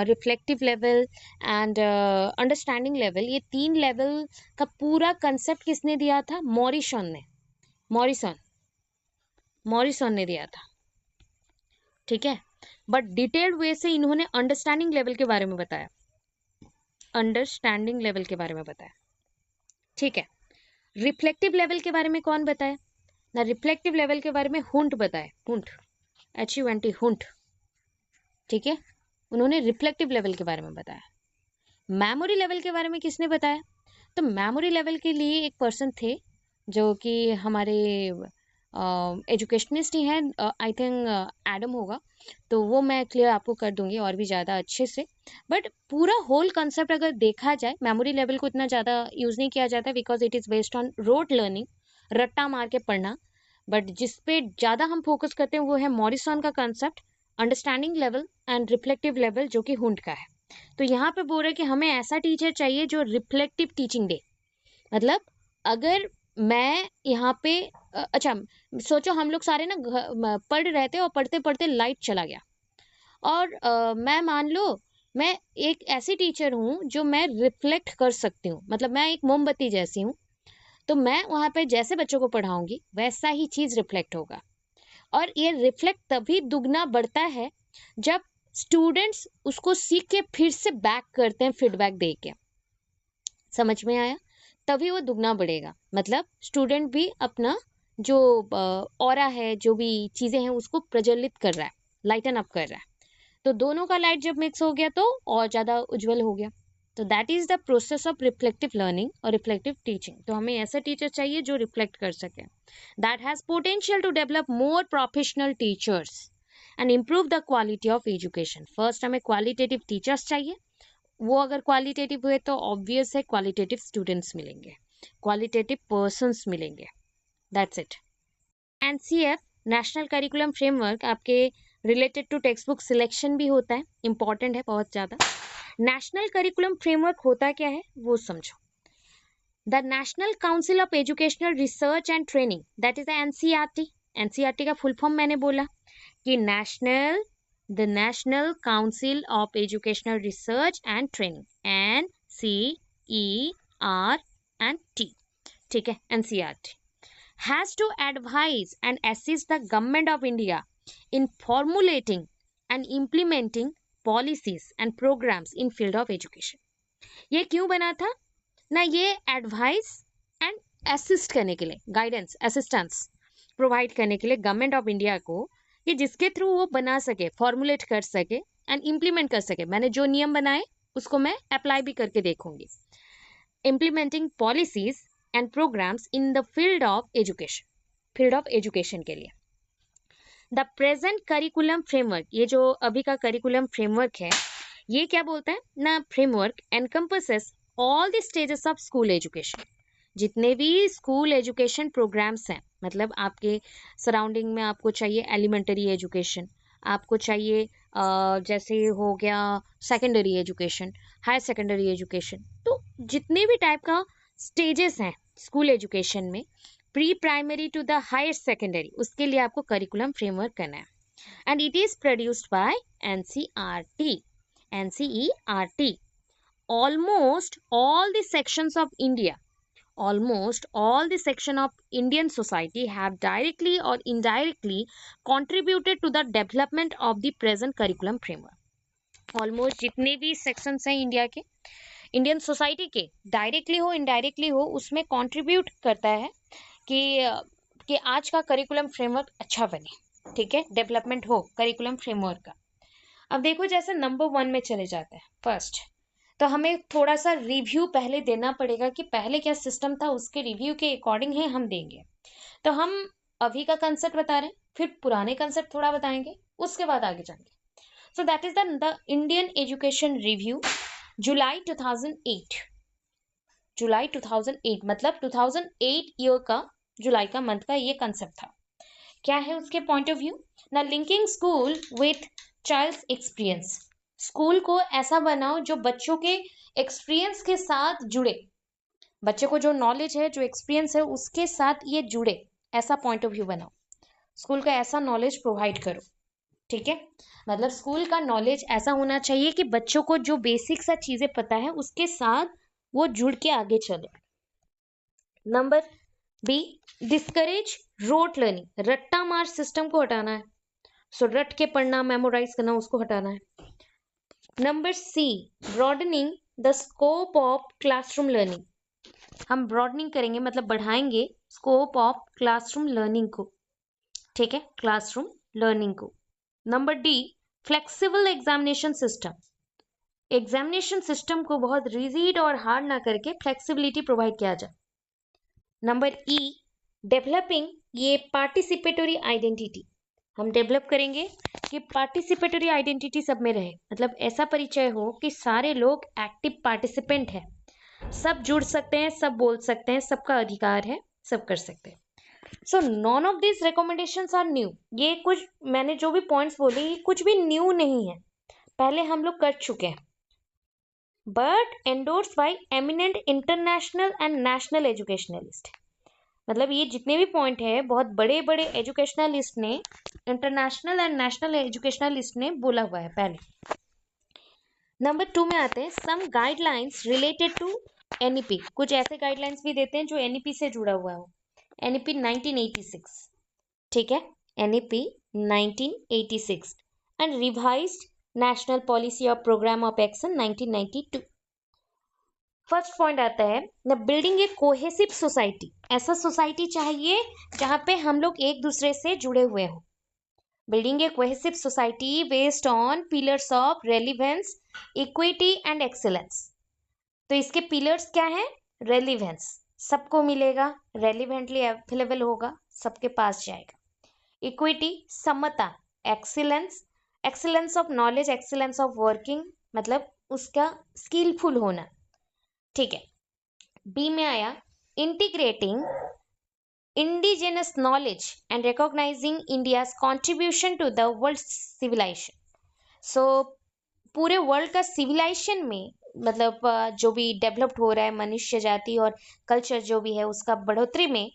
reflective level and understanding level, ये 3 लेवल का पूरा कंसेप्ट किसने दिया था? मॉरिसन ने। मॉरिसन, मॉरिसन ने दिया था, ठीक है। बट डिटेल्ड वे से इन्होंने अंडरस्टैंडिंग लेवल के बारे में बताया, अंडरस्टैंडिंग लेवल के बारे में बताया, ठीक है। रिफ्लेक्टिव लेवल के बारे में कौन बताया ना? रिफ्लेक्टिव लेवल के बारे में हुंट बताए, हुंट, HUNT, हुंट, ठीक है। उन्होंने रिफ्लेक्टिव लेवल के बारे में बताया। मेमोरी लेवल के बारे में किसने बताया? तो मेमोरी लेवल के लिए एक पर्सन थे जो कि हमारे एजुकेशनिस्ट ही हैं, आई थिंक एडम होगा, तो वो मैं क्लियर आपको कर दूंगी और भी ज़्यादा अच्छे से। बट पूरा होल कंसेप्ट अगर देखा जाए, मेमोरी लेवल को इतना ज़्यादा यूज़ नहीं किया जाता because it is based on road learning, रट्टा मार के पढ़ना। बट जिस पे ज़्यादा हम फोकस करते हैं वो है मॉरिसन का concept, understanding level and reflective level, जो कि हुंट का है। तो यहाँ पे बोल रहे हैं कि हमें ऐसा टीचर चाहिए जो रिफ्लेक्टिव टीचिंग दे। मतलब अगर मैं यहाँ पे अच्छा सोचो, हम लोग सारे ना पढ़ रहे थे और पढ़ते पढ़ते लाइट चला गया, और मैं मान लो मैं एक ऐसी टीचर हूँ जो मैं रिफ्लेक्ट कर सकती हूँ, मतलब मैं एक मोमबत्ती जैसी हूँ, तो मैं वहाँ पे जैसे बच्चों को पढ़ाऊंगी वैसा ही चीज रिफ्लेक्ट होगा। और ये रिफ्लेक्ट तभी दुगना बढ़ता है जब स्टूडेंट्स उसको सीख के फिर से बैक करते हैं, फीडबैक दे के। समझ में आया? तभी वो दुगना बढ़ेगा, मतलब स्टूडेंट भी अपना जो ऑरा है, जो भी चीजें हैं, उसको प्रज्वलित कर रहा है, लाइटन अप कर रहा है। तो दोनों का लाइट जब मिक्स हो गया तो और ज्यादा उज्जवल हो गया। तो that is the process of reflective learning और रिफ्लेक्टिव टीचिंग। तो हमें ऐसा टीचर चाहिए जो रिफ्लेक्ट कर सके, that has potential to develop more professional teachers and improve the quality of education. First हमें क्वालिटेटिव टीचर्स चाहिए, वो अगर क्वालिटेटिव हुए तो ऑब्वियस है क्वालिटेटिव स्टूडेंट्स मिलेंगे, क्वालिटेटिव पर्सन्स मिलेंगे। That's it. NCF national curriculum framework आपके related to textbook selection भी होता है, इंपॉर्टेंट है बहुत ज़्यादा। नेशनल करिकुलम फ्रेमवर्क होता क्या है वो समझो। The national council of educational research and training, that is the NCERT. NCERT का फुल फॉर्म मैंने बोला कि the national council of educational research and training, NCERT, ठीक है, NCERT has to advise and assist the government of India in formulating and implementing policies and programs in field of education। ये क्यों बना था ना, ये एडवाइस एंड असिस्ट करने के लिए, गाइडेंस असिस्टेंस प्रोवाइड करने के लिए गवर्नमेंट ऑफ इंडिया को, कि जिसके थ्रू वो बना सके, फॉर्मुलेट कर सके एंड इम्प्लीमेंट कर सके। मैंने जो नियम बनाए उसको मैं अप्लाई भी करके देखूंगी। Implementing policies and programmes in the field of education, field of education के लिए। द प्रेजेंट करिकुलम फ्रेमवर्क, ये जो अभी का करिकुलम फ्रेमवर्क है, ये क्या बोलता है ना, framework encompasses all the stages of school education. जितने भी स्कूल एजुकेशन प्रोग्राम्स हैं, मतलब आपके सराउंडिंग में आपको चाहिए एलिमेंटरी एजुकेशन, आपको चाहिए जैसे हो गया secondary education, higher secondary education, तो जितने भी टाइप का स्टेजेस हैं स्कूल एजुकेशन में, pre primary to the higher secondary, उसके लिए आपको करिकुलम फ्रेमवर्क करना है। And it is produced by NCERT. Almost all the sections of India, almost all the section of Indian society have directly or indirectly contributed to the development of the present curriculum framework। Almost जितने भी sections हैं India के, Indian society के, directly हो indirectly हो, उसमें contribute करता है कि आज का करिकुलम फ्रेमवर्क अच्छा बने, ठीक है, डेवलपमेंट हो करिकुलम फ्रेमवर्क का। अब देखो जैसे नंबर 1 में चले जाते हैं फर्स्ट, तो हमें थोड़ा सा रिव्यू पहले देना पड़ेगा कि पहले क्या सिस्टम था, उसके रिव्यू के अकॉर्डिंग ही हम देंगे। तो हम अभी का कंसेप्ट बता रहे हैं, फिर पुराने कंसेप्ट थोड़ा बताएंगे, उसके बाद आगे जाएंगे। So that is the Indian education review, July 2008, July 2008 मतलब 2008 ईयर का जुलाई का मंथ का ये कंसेप्ट था। क्या है उसके पॉइंट ऑफ व्यू ना, linking school with child's experience. School को ऐसा बनाओ जो बच्चों के एक्सपीरियंस के साथ जुड़े, बच्चे को जो नॉलेज है, जो एक्सपीरियंस है, उसके साथ ये जुड़े, ऐसा पॉइंट ऑफ व्यू बनाओ। स्कूल का ऐसा नॉलेज प्रोवाइड करो, ठीक है, मतलब स्कूल का नॉलेज ऐसा होना चाहिए कि बच्चों को जो बेसिक सा चीजें पता है उसके साथ वो जुड़ के आगे चले। Number B, discourage rote learning, रट्टा मार सिस्टम को हटाना है। सो रट के पढ़ना, मेमोराइज करना, उसको हटाना है। Number C, broadening the scope of classroom learning, हम ब्रॉडनिंग करेंगे मतलब बढ़ाएंगे स्कोप ऑफ क्लासरूम लर्निंग को, ठीक है, क्लासरूम लर्निंग को। Number D, flexible examination system, examination system को बहुत रिजिड और हार्ड ना करके फ्लेक्सिबिलिटी प्रोवाइड किया जाए। नंबर ई, डेवलपिंग ये पार्टिसिपेटरी आइडेंटिटी, हम डेवलप करेंगे कि पार्टिसिपेटरी आइडेंटिटी सब में रहे, मतलब ऐसा परिचय हो कि सारे लोग एक्टिव पार्टिसिपेंट हैं, सब जुड़ सकते हैं, सब बोल सकते हैं, सबका अधिकार है, सब कर सकते हैं। So none of this recommendations are new, ये कुछ मैंने जो भी पॉइंट्स बोले ये कुछ भी न्यू नहीं है, पहले हम लोग कर चुके हैं, but endorse by eminent international and national educationalist, मतलब ये जितने भी पॉइंट है बहुत बड़े बड़े एजुकेशनलिस्ट ने, इंटरनेशनल एंड नेशनल एजुकेशनलिस्ट ने बोला हुआ है पहले। नंबर 2 में आते हैं some guidelines related to NEP, कुछ ऐसे गाइडलाइंस भी देते हैं जो एनईपी से जुड़ा हुआ हो। एनईपी 1986, ठीक है, NEP 1986 and revised national policy of programme of action 1992। First point आता है the building a cohesive society, ऐसा सोसाइटी चाहिए जहां पे हम लोग एक दूसरे से जुड़े हुए हों। Building a cohesive society based on pillars of relevance, equity and excellence. तो इसके पिलर्स क्या हैं? रेलिवेंस, सबको मिलेगा, रेलिवेंटली अवेलेबल होगा, सबके पास जाएगा। इक्विटी, समता। Excellence, excellence of knowledge, excellence of working, मतलब उसका स्किलफुल होना, ठीक है। बी में आया integrating indigenous knowledge and recognizing India's contribution to the world civilization. So पूरे वर्ल्ड का सिविलाइजेशन में, मतलब जो भी डेवलप्ड हो रहा है मनुष्य जाति और कल्चर जो भी है उसका बढ़ोतरी में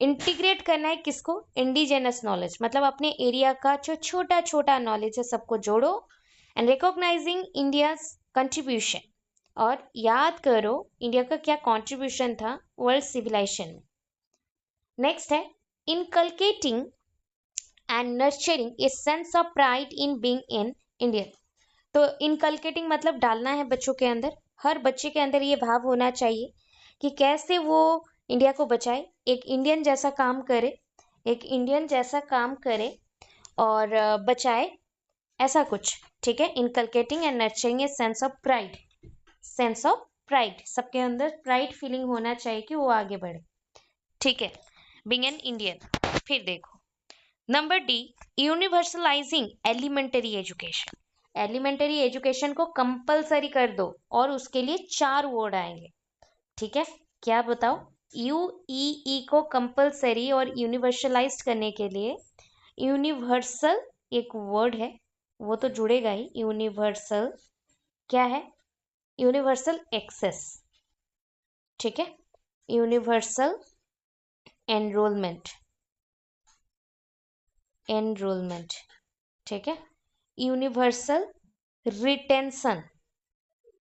इंटीग्रेट करना है किसको, इंडिजिनस नॉलेज, मतलब अपने एरिया का जो छोटा छोटा नॉलेज है सबको जोड़ो, एंड रिकॉग्नाइजिंग इंडियाज कंट्रीब्यूशन, और याद करो इंडिया का क्या कंट्रीब्यूशन था वर्ल्ड सिविलाइजेशन में। नेक्स्ट है inculcating and nurturing a sense of pride in being in Indian. तो इनकलकेटिंग मतलब डालना है बच्चों के अंदर, हर बच्चे के अंदर ये भाव होना चाहिए कि कैसे वो इंडिया को बचाए, एक इंडियन जैसा काम करे, एक इंडियन जैसा काम करे और बचाए, ऐसा कुछ, ठीक है। Inculcating and nurturing a sense of pride, sense of pride, सबके अंदर प्राइड फीलिंग होना चाहिए कि वो आगे बढ़े, ठीक है, बीइंग एन इंडियन। फिर देखो number D, universalizing elementary education. Elementary education को कंपलसरी कर दो और उसके लिए 4 वर्ड आएंगे, ठीक है। क्या बताओ, यूईई को कंपलसरी और यूनिवर्सलाइज करने के लिए यूनिवर्सल एक वर्ड है, वो तो जुड़ेगा ही, यूनिवर्सल क्या है, यूनिवर्सल एक्सेस, ठीक है, यूनिवर्सल एनरोलमेंट, एनरोलमेंट, ठीक है, universal retention,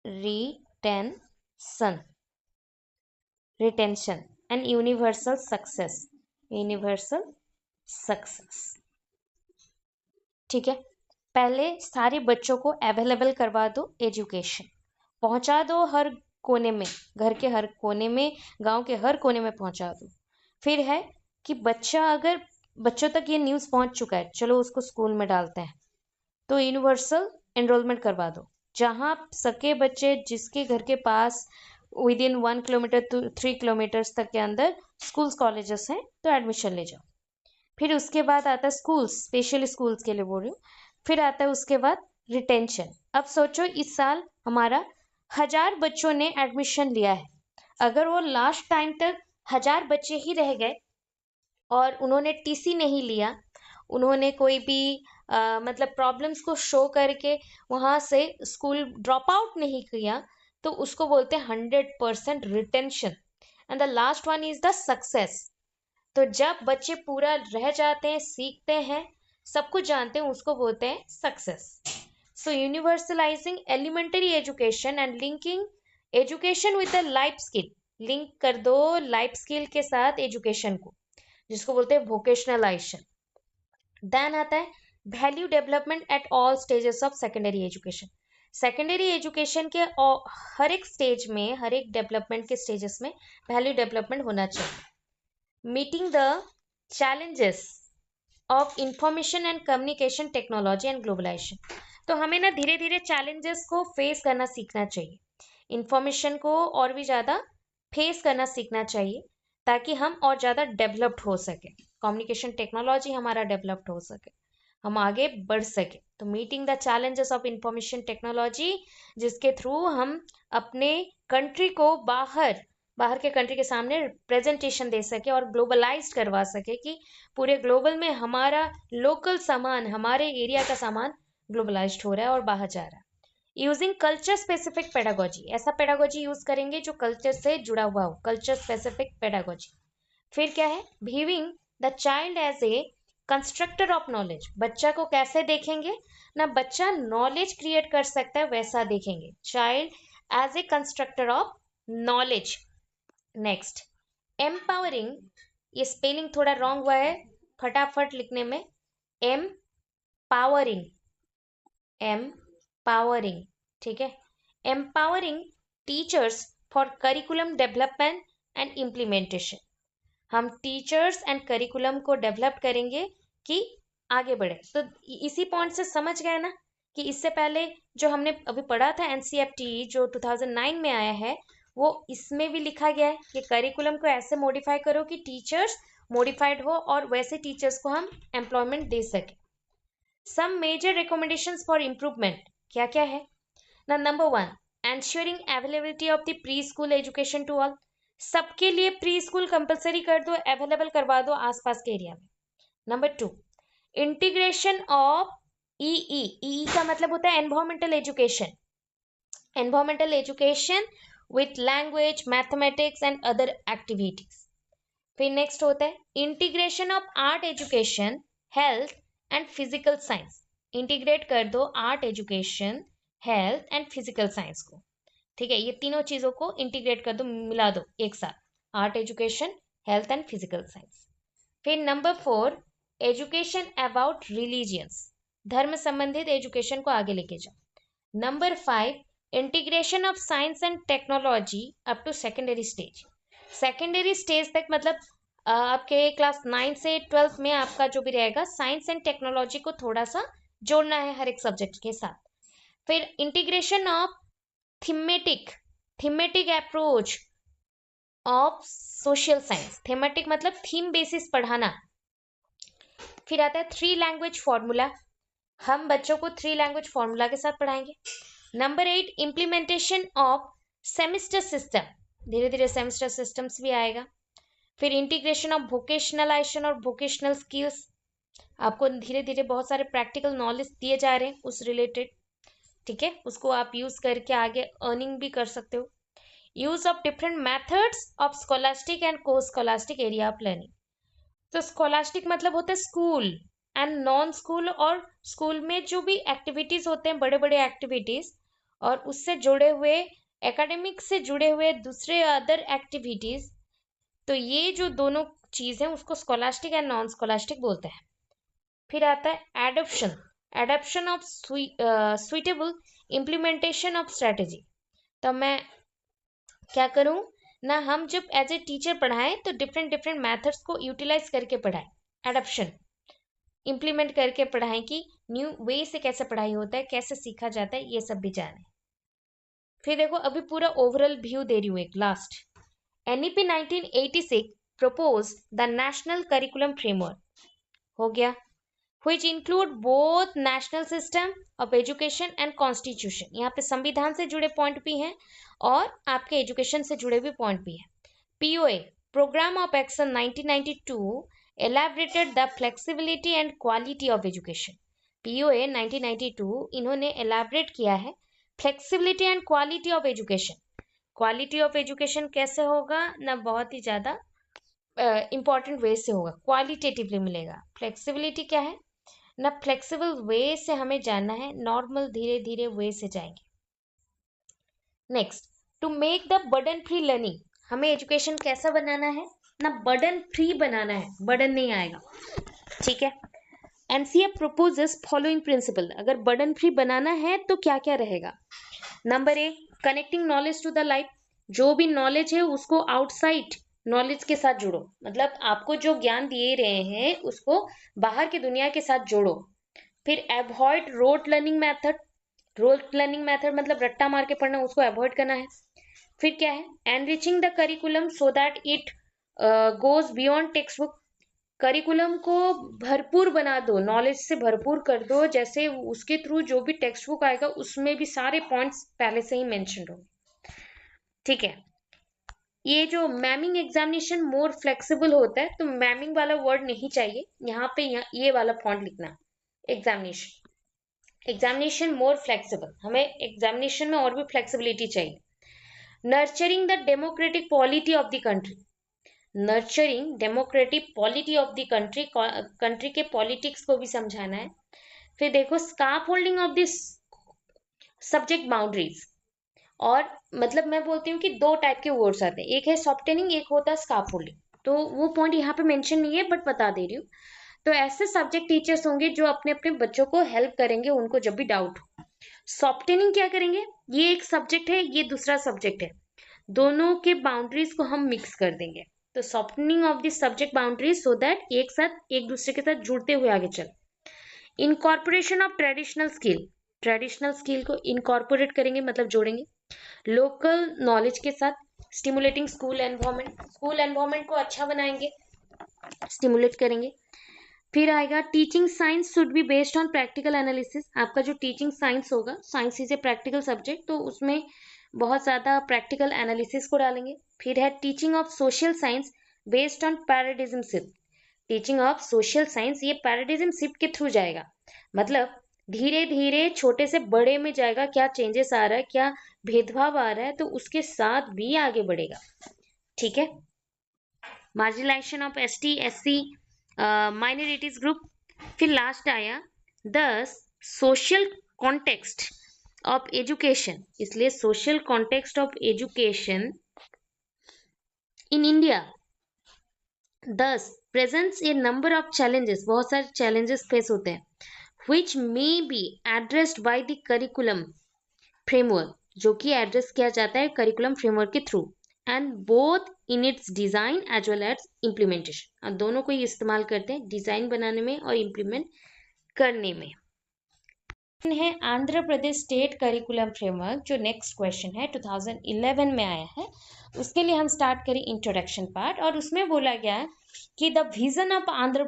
retention, retention, and universal success, universal success, ठीक है। पहले सारे बच्चों को अवेलेबल करवा दो, एजुकेशन पहुंचा दो हर कोने में, घर के हर कोने में, गांव के हर कोने में पहुंचा दो। फिर है कि बच्चा, अगर बच्चों तक ये न्यूज़ पहुंच चुका है, चलो उसको स्कूल में डालते हैं, तो यूनिवर्सल एनरोलमेंट करवा दो, जहां सके बच्चे जिसके घर के पास within 1 kilometer to 3 kilometers तक के अंदर स्कूल्स कॉलेजेस हैं, तो एडमिशन ले जाओ। फिर उसके बाद आता है स्कूल्स, स्पेशल स्कूल्स के लिए बोल रही हूँ। फिर आता है उसके बाद रिटेंशन। अब सोचो इस साल हमारा 1000 बच्चों ने एडमिशन लिया है, अगर वो लास्ट टाइम तक 1000 बच्चे ही रह गए और उन्होंने टीसी नहीं लिया, उन्होंने कोई भी मतलब प्रॉब्लम्स को शो करके वहां से स्कूल ड्रॉप आउट नहीं किया, तो उसको बोलते हैं 100% retention. And the last one is the success. तो जब बच्चे पूरा रह जाते हैं, सीखते हैं, सब कुछ जानते हैं, उसको बोलते हैं success. So universalizing elementary education and linking education with the life skill, link कर दो लाइफ स्किल के साथ एजुकेशन को, जिसको बोलते हैं वोकेशनलाइजेशन। देन आता है value development at all stages of secondary education. Secondary education के हर एक स्टेज में, हर एक डेवलपमेंट के स्टेजेस में वैल्यू डेवलपमेंट होना चाहिए। Meeting the challenges of information and communication technology and globalisation. तो हमें ना धीरे धीरे चैलेंजेस को फेस करना सीखना चाहिए, इंफॉर्मेशन को और भी ज़्यादा फेस करना सीखना चाहिए, ताकि हम और ज़्यादा डेवलप्ड हो सके, कम्युनिकेशन टेक्नोलॉजी हमारा डेवलप्ड हो सके, हम आगे बढ़ सके। तो meeting the challenges of information technology, जिसके थ्रू हम अपने कंट्री को बाहर के कंट्री के सामने प्रेजेंटेशन दे सके और ग्लोबलाइज करवा सके कि पूरे ग्लोबल में हमारा लोकल सामान, हमारे एरिया का सामान ग्लोबलाइज्ड हो रहा है और बाहर जा रहा है। यूजिंग कल्चर स्पेसिफिक पेडागोजी, ऐसा पेडागोजी यूज करेंगे जो कल्चर से जुड़ा हुआ हो, कल्चर स्पेसिफिक पेडागोजी। फिर क्या है, viewing the child as a constructor of knowledge, बच्चा को कैसे देखेंगे ना, बच्चा नॉलेज क्रिएट कर सकता है वैसा देखेंगे, child as a constructor of knowledge. Next empowering, ये स्पेलिंग थोड़ा रॉन्ग हुआ है, फटाफट लिखने में, एम पावरिंग, एम्पावरिंग, ठीक है, empowering teachers for curriculum development and implementation. हम टीचर्स एंड करिकुलम को डेवलप करेंगे कि आगे बढ़े। तो इसी पॉइंट से समझ गए ना कि इससे पहले जो हमने अभी पढ़ा था एनसीईआरटी जो 2009 में आया है, वो इसमें भी लिखा गया है कि करिकुलम को ऐसे मॉडिफाई करो कि टीचर्स मॉडिफाइड हो और वैसे टीचर्स को हम एम्प्लॉयमेंट दे सके। Some major recommendations for improvement क्या क्या है ना, number 1 ensuring availability of the pre school education to all, सबके लिए प्री स्कूल कंपलसरी कर दो, अवेलेबल करवा दो आसपास के एरिया में। नंबर 2, इंटीग्रेशन ऑफ ई का मतलब होता है environmental education, environmental education with language, mathematics and other activities. फिर नेक्स्ट होता है integration of art education, health and physical science, integrate कर दो art education, health and physical science को। ठीक है, ये तीनों चीजों को इंटीग्रेट कर दो, मिला दो एक साथ, art education, health and physical science. फिर नंबर 4, एजुकेशन अबाउट रिलीजियंस, धर्म संबंधित एजुकेशन को आगे लेके जाओ। Number 5, integration of science and technology up to secondary stage, secondary stage तक मतलब आपके क्लास 9 से 12 में आपका जो भी रहेगा साइंस एंड टेक्नोलॉजी को थोड़ा सा जोड़ना है हर एक सब्जेक्ट के साथ। फिर integration of thematic, thematic approach of social science, thematic मतलब थीम बेसिस पढ़ाना। फिर आता है 3 लैंग्वेज फॉर्मूला, हम बच्चों को 3 लैंग्वेज फॉर्मूला के साथ पढ़ाएंगे। Number 8, implementation of semester system, धीरे धीरे सेमेस्टर सिस्टम्स भी आएगा। फिर इंटीग्रेशन ऑफ वोकेशनलाइजेशन और वोकेशनल स्किल्स, आपको धीरे धीरे बहुत सारे प्रैक्टिकल नॉलेज दिए जा रहे हैं उस रिलेटेड, ठीक है, उसको आप यूज करके आगे अर्निंग भी कर सकते हो। Use of different methods of scholastic and को स्कॉलास्टिक एरिया ऑफ लर्निंग, तो स्कॉलास्टिक मतलब होता है स्कूल एंड नॉन स्कूल, और स्कूल में जो भी एक्टिविटीज होते हैं बड़े बड़े एक्टिविटीज, और उससे जुड़े हुए एकेडमिक से जुड़े हुए दूसरे अदर एक्टिविटीज, तो ये जो दोनों चीज है उसको स्कॉलास्टिक एंड नॉन स्कॉलास्टिक बोलते हैं। फिर आता है adoption, adoption of suitable implementation of strategy, तो मैं क्या करूं ना, हम जब एज ए टीचर पढ़ाएं तो डिफरेंट डिफरेंट मेथड्स को यूटिलाइज करके पढ़ाएं, एडॉप्शन इम्प्लीमेंट करके पढ़ाएं कि न्यू वे से कैसे पढ़ाई होता है, कैसे सीखा जाता है, ये सब भी जाने। फिर देखो अभी पूरा ओवरऑल व्यू दे रही हूँ एक last. NEP 1986 proposed the national curriculum framework, हो गया, which include both national system of education and constitution, यहाँ पे संविधान से जुड़े पॉइंट भी हैं और आपके एजुकेशन से जुड़े भी पॉइंट भी हैं। POA Program of Action 1992 elaborated the flexibility and quality of education, POA 1992 इन्होंने elaborate किया है flexibility and quality of education, quality of education कैसे होगा ना, बहुत ही ज्यादा इंपॉर्टेंट वे से होगा, क्वालिटेटिवली मिलेगा। फ्लेक्सिबिलिटी क्या है ना, फ्लेक्सिबल वे से हमें जानना है, नॉर्मल धीरे धीरे वे से जाएंगे। Next, to make the burden free learning, हमें एजुकेशन कैसा बनाना है ना, बर्डन फ्री बनाना है, बर्डन नहीं आएगा, ठीक है। एनसीएफ प्रोपोजेस फॉलोइंग प्रिंसिपल, अगर बर्डन फ्री बनाना है तो क्या क्या रहेगा। Number 1, connecting knowledge to the life, जो भी नॉलेज है उसको आउटसाइड नॉलेज के साथ जोड़ो, मतलब आपको जो ज्ञान दिए रहे हैं उसको बाहर की दुनिया के साथ जोड़ो। फिर avoid rote learning method, rote learning method मतलब रट्टा मार के पढ़ना, उसको अवॉइड करना है। फिर क्या है, enriching the curriculum so that it goes beyond text book, curriculum को भरपूर बना दो, नॉलेज से भरपूर कर दो, जैसे उसके थ्रू जो भी टेक्स्ट बुक आएगा उसमें भी सारे पॉइंट्स पहले से ही मेंशन होंगे, ठीक है। ये जो मैमिंग एग्जामिनेशन मोर फ्लेक्सिबल होता है, तो मैमिंग वाला वर्ड नहीं चाहिए यहाँ पे, ये वाला फॉन्ट लिखना, एग्जामिनेशन, एग्जामिनेशन मोर फ्लेक्सिबल, हमें एग्जामिनेशन में और भी फ्लेक्सिबिलिटी चाहिए। Nurturing the democratic polity of the country, nurturing democratic polity of the country, country के पॉलिटिक्स को भी समझाना है। फिर देखो scarf holding of this subject boundaries, और मतलब मैं बोलती हूँ कि 2 टाइप के वर्ड्स आते हैं, एक है सॉफ्टनिंग, एक होता है स्कार्फ होल्डिंग, तो वो पॉइंट यहाँ पे मेंशन नहीं है बट बता दे रही हूँ। तो ऐसे सब्जेक्ट टीचर्स होंगे जो अपने अपने बच्चों को हेल्प करेंगे उनको जब भी डाउट हो। सॉफ्टनिंग क्या करेंगे, ये एक सब्जेक्ट है, ये दूसरा सब्जेक्ट है, दोनों के बाउंड्रीज को हम मिक्स कर देंगे, तो softening of this subject boundaries so that एक साथ एक दूसरे के साथ जुड़ते हुए आगे चल। Incorporation of traditional skill, traditional skill को इनकॉर्पोरेट करेंगे मतलब जोड़ेंगे लोकल नॉलेज के साथ। Stimulating school environment, school environment को अच्छा बनाएंगे, स्टिमुलेट करेंगे। फिर आएगा teaching science should be based on practical analysis. आपका जो टीचिंग साइंस होगा, science is a practical subject, तो उसमें बहुत ज्यादा प्रैक्टिकल एनालिसिस को डालेंगे। फिर है teaching of social science based on paradigm shift. Teaching of social science ये पैराडिज्म शिफ्ट के थ्रू जाएगा, मतलब धीरे धीरे छोटे से बड़े में जाएगा, क्या चेंजेस आ रहा है, क्या भेदभाव आ रहा है, तो उसके साथ भी आगे बढ़ेगा। ठीक है, marginalisation of ST SC minorities group. फिर लास्ट आया दस सोशल कॉन्टेक्स्ट ऑफ एजुकेशन। इसलिए social context of education in India 10 presents A number of challenges, बहुत सारे चैलेंजेस फेस होते हैं, which may be addressed by the curriculum framework, जो कि एड्रेस किया जाता है करिकुलम फ्रेमवर्क के through, and both in its design as well as implementation. और दोनों को ही इस्तेमाल करते हैं डिजाइन बनाने में और इम्प्लीमेंट करने में। है Andhra Pradesh state curriculum framework, जो नेक्स्ट क्वेश्चन है 2011 में आया है। उसके लिए हम स्टार्ट करें इंट्रोडक्शन पार्ट, और उसमें बोला गया कि the vision of Andhra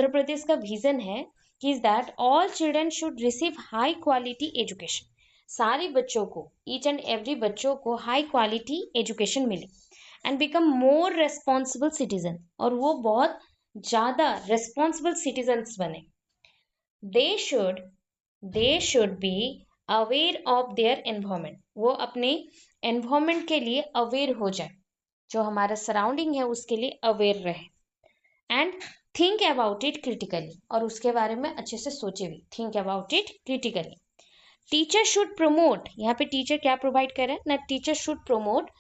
Pradesh का विजन है कि that all children should receive high quality education. सारे बच्चों को, ईच एंड एवरी बच्चों को हाई क्वालिटी एजुकेशन मिले, and become more responsible citizen, और वो बहुत ज्यादा रेस्पॉन्सिबल सिटीजन्स बने। They should be aware of their environment, वो अपने एनवायरमेंट के लिए अवेयर हो जाए, जो हमारा सराउंडिंग है उसके लिए अवेयर रहे, and think about it critically, और उसके बारे में अच्छे से सोचे भी, think about it critically. Teacher should promote, यहाँ पे टीचर क्या प्रोवाइड कर रहा है ना, teacher should promote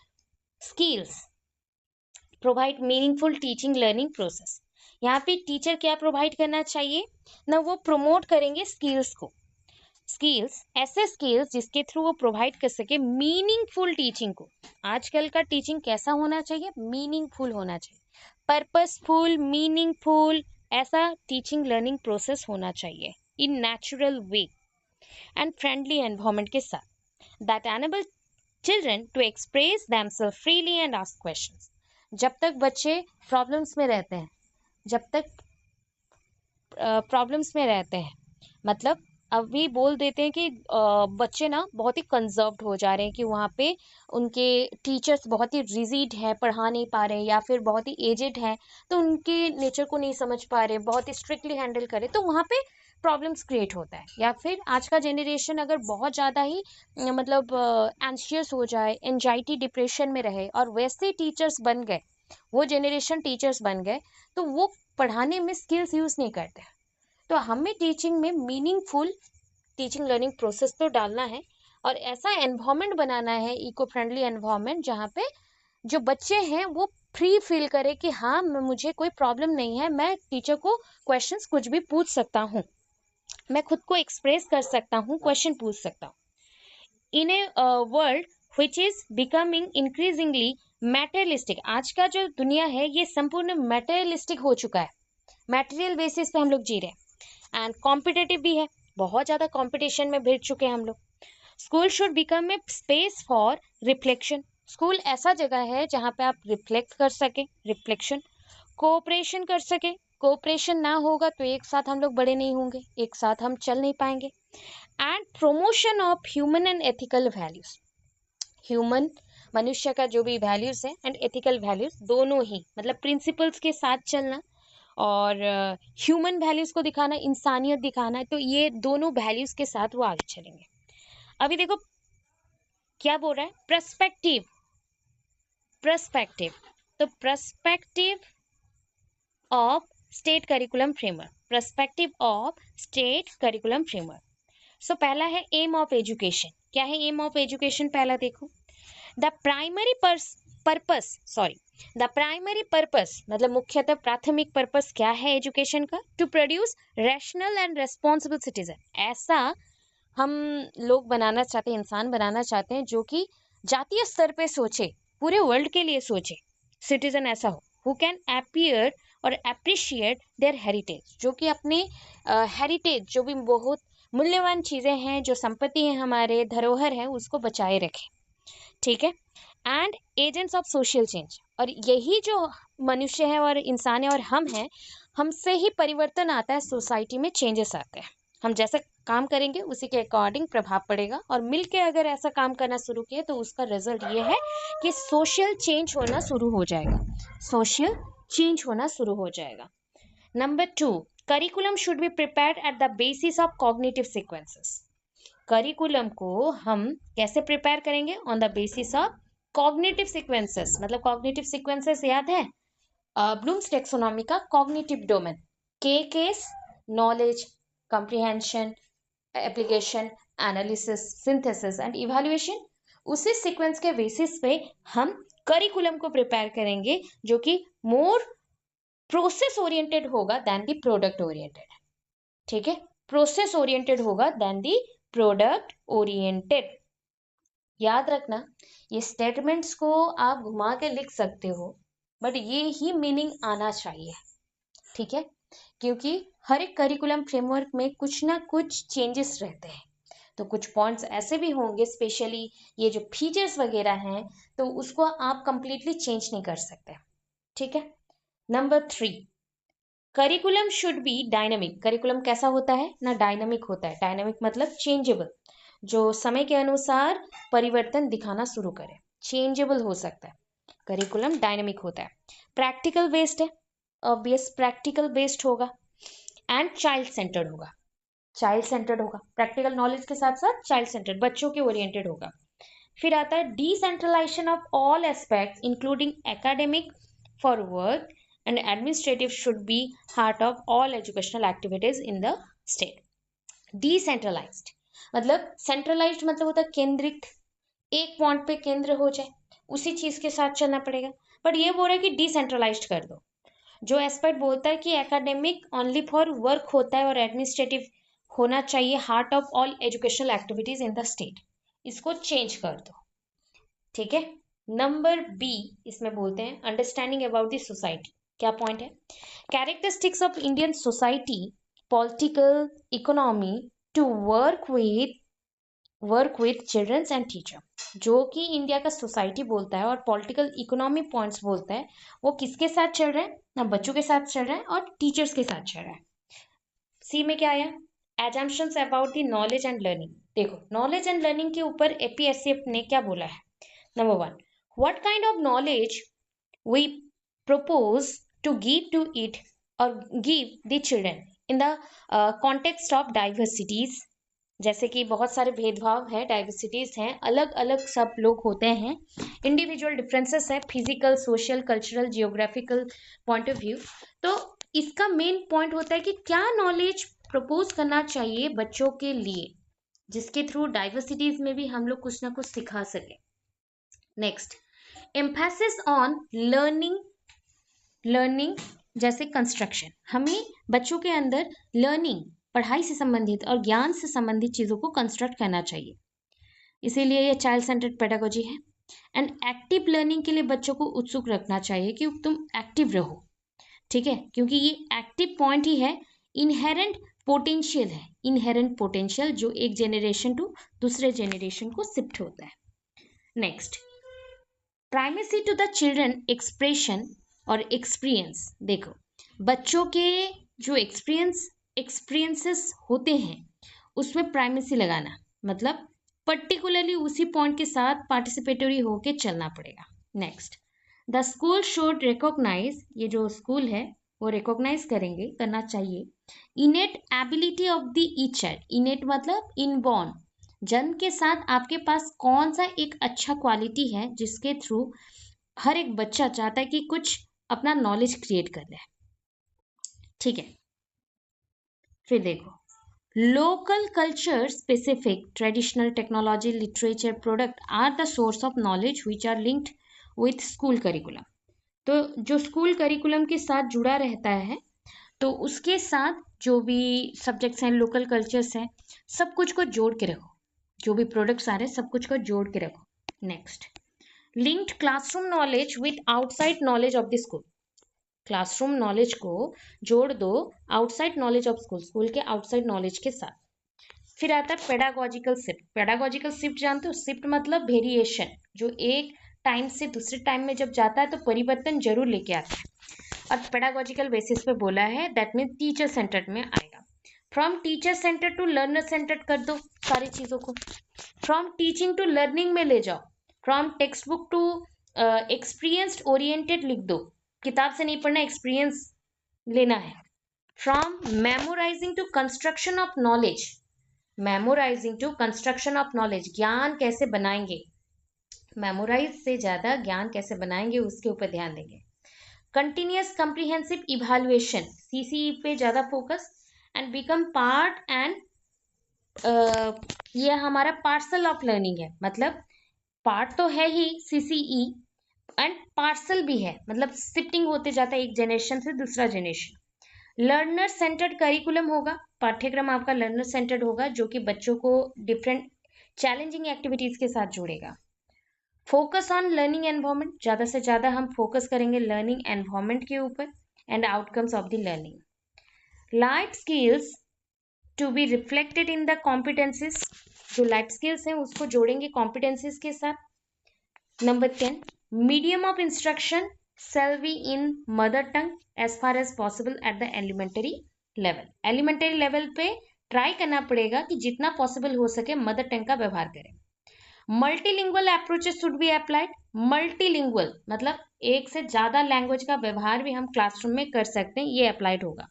skills, provide meaningful teaching learning process. यहाँ पे टीचर क्या प्रोवाइड करना चाहिए ना, वो प्रमोट करेंगे स्किल्स को, स्किल्स, ऐसे स्किल्स जिसके थ्रू वो प्रोवाइड कर सके मीनिंगफुल टीचिंग को। आजकल का टीचिंग कैसा होना चाहिए, मीनिंगफुल होना चाहिए, पर्पसफुल, मीनिंगफुल, ऐसा टीचिंग लर्निंग प्रोसेस होना चाहिए in natural way and friendly environment के साथ, that enable children to express themself freely and ask questions. जब तक बच्चे प्रॉब्लम्स में रहते हैं, जब तक प्रॉब्लम्स में रहते हैं, मतलब अभी बोल देते हैं कि बच्चे ना बहुत ही कंजर्व्ड हो जा रहे हैं, कि वहाँ पे उनके टीचर्स बहुत ही रिजिड है, पढ़ा नहीं पा रहे, या फिर बहुत ही एजेड है तो उनके नेचर को नहीं समझ पा रहे, बहुत ही स्ट्रिक्टली हैंडल करे, तो वहाँ पे प्रॉब्लम्स क्रिएट होता है। या फिर आज का जनरेशन अगर बहुत ज़्यादा ही मतलब एंशियस हो जाए, एंजाइटी डिप्रेशन में रहे, और वैसे टीचर्स बन गए, वो जनरेशन टीचर्स बन गए, तो वो पढ़ाने में स्किल्स यूज़ नहीं करते। तो हमें टीचिंग में मीनिंगफुल टीचिंग लर्निंग प्रोसेस तो डालना है, और ऐसा एनवायरनमेंट बनाना है, इको फ्रेंडली एनवायरनमेंट, जहाँ पे जो बच्चे हैं वो फ्री फील करे कि हाँ मुझे कोई प्रॉब्लम नहीं है, मैं टीचर को क्वेश्चंस कुछ भी पूछ सकता हूँ, मैं खुद को एक्सप्रेस कर सकता हूँ, क्वेश्चन पूछ सकता हूँ। In a world which is becoming increasingly materialistic, आज का जो दुनिया है ये संपूर्ण मैटेरियलिस्टिक हो चुका है, मैटेरियल बेसिस पे हम लोग जी रहे हैं, एंड कॉम्पिटेटिव भी है, बहुत ज़्यादा कॉम्पिटिशन में भिड़ चुके हैं हम लोग। School should become a space for reflection, school ऐसा जगह है जहाँ पे आप रिफ्लेक्ट कर सके, रिफ्लेक्शन, कोऑपरेशन कर सके, कोऑपरेशन ना होगा तो एक साथ हम लोग बड़े नहीं होंगे, एक साथ हम चल नहीं पाएंगे, and promotion of human and ethical values, human मनुष्य का जो भी वैल्यूज है एंड एथिकल वैल्यूज, दोनों ही, मतलब प्रिंसिपल्स के साथ चलना और ह्यूमन वैल्यूज को दिखाना, इंसानियत दिखाना, तो ये दोनों वैल्यूज के साथ वो आगे चलेंगे। अभी देखो क्या बोल रहा है, पर्सपेक्टिव, पर्सपेक्टिव, तो perspective of state curriculum framework, perspective of state curriculum framework. So पहला है एम ऑफ एजुकेशन, क्या है एम ऑफ एजुकेशन, पहला देखो, the primary the primary purpose, मतलब मुख्यतः प्राथमिक पर्पस क्या है एजुकेशन का, to produce rational and responsible citizen, ऐसा हम लोग बनाना चाहते हैं, इंसान बनाना चाहते हैं जो कि जातीय स्तर पे सोचे, पूरे वर्ल्ड के लिए सोचे, सिटीजन ऐसा हो हु कैन अपीयर और अप्रिशिएट देयर हेरिटेज, जो कि अपने हेरिटेज, जो भी बहुत मूल्यवान चीज़ें हैं, जो संपत्ति है हमारे, धरोहर है, उसको बचाए रखें, ठीक है, and agents of social change, और यही जो मनुष्य है और इंसान है और हम हैं, हमसे ही परिवर्तन आता है, सोसाइटी में चेंजेस आते हैं। हम जैसे काम करेंगे उसी के अकॉर्डिंग प्रभाव पड़ेगा, और मिलके अगर ऐसा काम करना शुरू किए तो उसका रिजल्ट ये है कि सोशल चेंज होना शुरू हो जाएगा, सोशल चेंज होना शुरू हो जाएगा। Number 2, curriculum should be prepared at the basis of cognitive sequences. Curriculum को हम कैसे प्रिपेयर करेंगे? On the basis of cognitive sequences. मतलब कॉग्निटिव सीक्वेंसेस याद है ब्लूम्स टेक्सोनॉमी का cognitive domain, case, knowledge, comprehension, application, analysis, synthesis and evaluation. उसी sequence के बेसिस पे हम करिकुलम को प्रिपेयर करेंगे, जो कि मोर प्रोसेस ओरिएंटेड होगा देन द प्रोडक्ट ओरिएंटेड। ठीक है, प्रोसेस ओरिएंटेड होगा देन द प्रोडक्ट ओरिएंटेड। याद रखना, ये स्टेटमेंट्स को आप घुमा के लिख सकते हो, बट ये ही मीनिंग आना चाहिए। ठीक है, क्योंकि हर एक करिकुलम फ्रेमवर्क में कुछ ना कुछ चेंजेस रहते हैं, तो कुछ पॉइंट्स ऐसे भी होंगे, स्पेशली ये जो फीचर्स वगैरह हैं, तो उसको आप कंप्लीटली चेंज नहीं कर सकते। ठीक है। Number 3, curriculum should be dynamic. Curriculum कैसा होता है ना? डायनामिक होता है। डायनामिक मतलब चेंजेबल, जो समय के अनुसार परिवर्तन दिखाना शुरू करे, चेंजेबल हो सकता है। करिकुलम डायनामिक होता है। प्रैक्टिकल बेस्ड है, ऑब्वियस प्रैक्टिकल बेस्ड होगा, एंड चाइल्ड सेंटर्ड होगा। चाइल्ड सेंटर्ड होगा, प्रैक्टिकल नॉलेज के साथ साथ चाइल्ड सेंटर्ड, बच्चों के ओरिएंटेड होगा। फिर आता है decentralisation of all aspect including academic for work and administrative should be heart of all educational activities in the state. Decentralized मतलब centralized मतलब होता है केंद्रित, एक पॉइंट पे केंद्र हो जाए, उसी चीज के साथ चलना पड़ेगा। बट ये बोल रहा है कि डिसेंट्रलाइज्ड कर दो। जो एस्पेक्ट बोलता है कि एकेडमिक ओनली फॉर वर्क होता है और एडमिनिस्ट्रेटिव होना चाहिए heart of all educational activities in the state, इसको चेंज कर दो। ठीक है। नंबर बी इसमें बोलते हैं अंडरस्टैंडिंग अबाउट द सोसाइटी। क्या पॉइंट है? Characteristics of Indian society, political economy to work with childrens and teacher. जो कि इंडिया का सोसाइटी बोलता है और पॉलिटिकल इकोनॉमी पॉइंट्स बोलता है, वो किसके साथ चल रहा है ना? बच्चों के साथ चल रहा है और टीचर्स के साथ चल रहा है। सी में क्या आया? Assumptions about the knowledge and learning. देखो, नॉलेज एंड लर्निंग के ऊपर एपीएससी ने क्या बोला है? Number 1, what kind of knowledge we propose to give the children in the context of diversities। जैसे कि बहुत सारे भेदभाव है, डाइवर्सिटीज हैं, अलग अलग सब लोग होते हैं, इंडिविजुअल डिफरेंसेस है, physical, social, cultural, geographical point of view. तो इसका मेन पॉइंट होता है कि क्या नॉलेज प्रपोज करना चाहिए बच्चों के लिए, जिसके थ्रू डाइवर्सिटीज में भी हम लोग कुछ ना कुछ सिखा सके। नेक्स्ट, एम्फेसिस ऑन लर्निंग जैसे कंस्ट्रक्शन। हमें बच्चों के अंदर लर्निंग, पढ़ाई से संबंधित और ज्ञान से संबंधित चीजों को कंस्ट्रक्ट करना चाहिए, इसीलिए ये चाइल्ड सेंटर्ड पेडागोजी है। एंड एक्टिव लर्निंग के लिए बच्चों को उत्सुक रखना चाहिए कि तुम एक्टिव रहो। ठीक है, क्योंकि ये एक्टिव पॉइंट ही है, इनहेरेंट पोटेंशियल है, इनहेरेंट पोटेंशियल जो एक जेनरेशन टू दूसरे जेनरेशन को शिफ्ट होता है। Next, primacy to the children expression और एक्सपीरियंस। देखो, बच्चों के जो एक्सपीरियंसेस होते हैं उसमें प्राइमेसी लगाना, मतलब पर्टिकुलरली उसी पॉइंट के साथ पार्टिसिपेटरी होके चलना पड़ेगा। Next, the school should recognise, ये जो स्कूल है वो रिकॉग्नाइज करना चाहिए innate ability of the each child. Innate मतलब इनबॉर्न, जन्म के साथ आपके पास कौन सा एक अच्छा क्वालिटी है जिसके थ्रू हर एक बच्चा चाहता है कि कुछ अपना नॉलेज क्रिएट कर ले। ठीक है, फिर देखो, local culture specific traditional technology literature product are the source of knowledge which are linked with school curriculum. तो जो स्कूल करिकुलम के साथ जुड़ा रहता है, तो उसके साथ जो भी सब्जेक्ट्स हैं, लोकल कल्चर्स हैं, सब कुछ को जोड़ के रखो, जो भी प्रोडक्ट्स आ रहे हैं सब कुछ को जोड़ के रखो। Next, linked classroom knowledge with outside knowledge of the school. Classroom knowledge को जोड़ दो outside knowledge of school, school के आउटसाइड नॉलेज के साथ। फिर आता है पेडागोजिकल शिफ्ट। पेडागोजिकल शिफ्ट जानते हो? शिफ्ट मतलब वेरिएशन, जो एक टाइम से दूसरे टाइम में जब जाता है तो परिवर्तन जरूर लेके आता है। और पेडागोजिकल बेसिस पे बोला है, दैट मीन टीचर सेंटर्ड में आएगा। From teacher centre to learner centred कर दो सारी चीजों को। फ्रॉम टीचिंग टू लर्निंग में ले जाओ। From textbook to experienced oriented लिख दो, किताब से नहीं पढ़ना, एक्सपीरियंस लेना है। From memorising to construction of knowledge, memorising to construction of knowledge, ज्ञान कैसे बनाएंगे, मेमोराइज से ज्यादा ज्ञान कैसे बनाएंगे उसके ऊपर ध्यान देंगे। कंटिन्यूअस कंप्रीहेंसिव इवैल्यूएशन, सीसीई पे ज्यादा focus, and become part and ये हमारा पार्सल ऑफ लर्निंग है, मतलब पार्ट तो है ही सीसीई एंड पार्सल भी है, मतलब शिफ्टिंग होते जाता है एक जनरेशन से दूसरा जनरेशन। लर्नर सेंटर्ड करिकुलम होगा, पाठ्यक्रम आपका लर्नर सेंटर्ड होगा, जो कि बच्चों को डिफरेंट चैलेंजिंग एक्टिविटीज के साथ जोड़ेगा। फोकस ऑन लर्निंग एनवायरनमेंट, ज्यादा से ज्यादा हम फोकस करेंगे लर्निंग एनवायरनमेंट के ऊपर and outcomes of the learning. Life skills to be reflected in the competencies, जो लाइफ स्किल्स हैं उसको जोड़ेंगे कॉम्पिटेंसीज के साथ। Number 10, medium of instruction shall be in mother tongue as far as possible at the elementary level. Elementary level पे try करना पड़ेगा कि जितना पॉसिबल हो सके मदर टंग का व्यवहार करें। Multilingual approaches should be applied, multilingual मतलब एक से ज्यादा लैंग्वेज का व्यवहार भी हम क्लासरूम में कर सकते हैं, ये अप्लाइड होगा।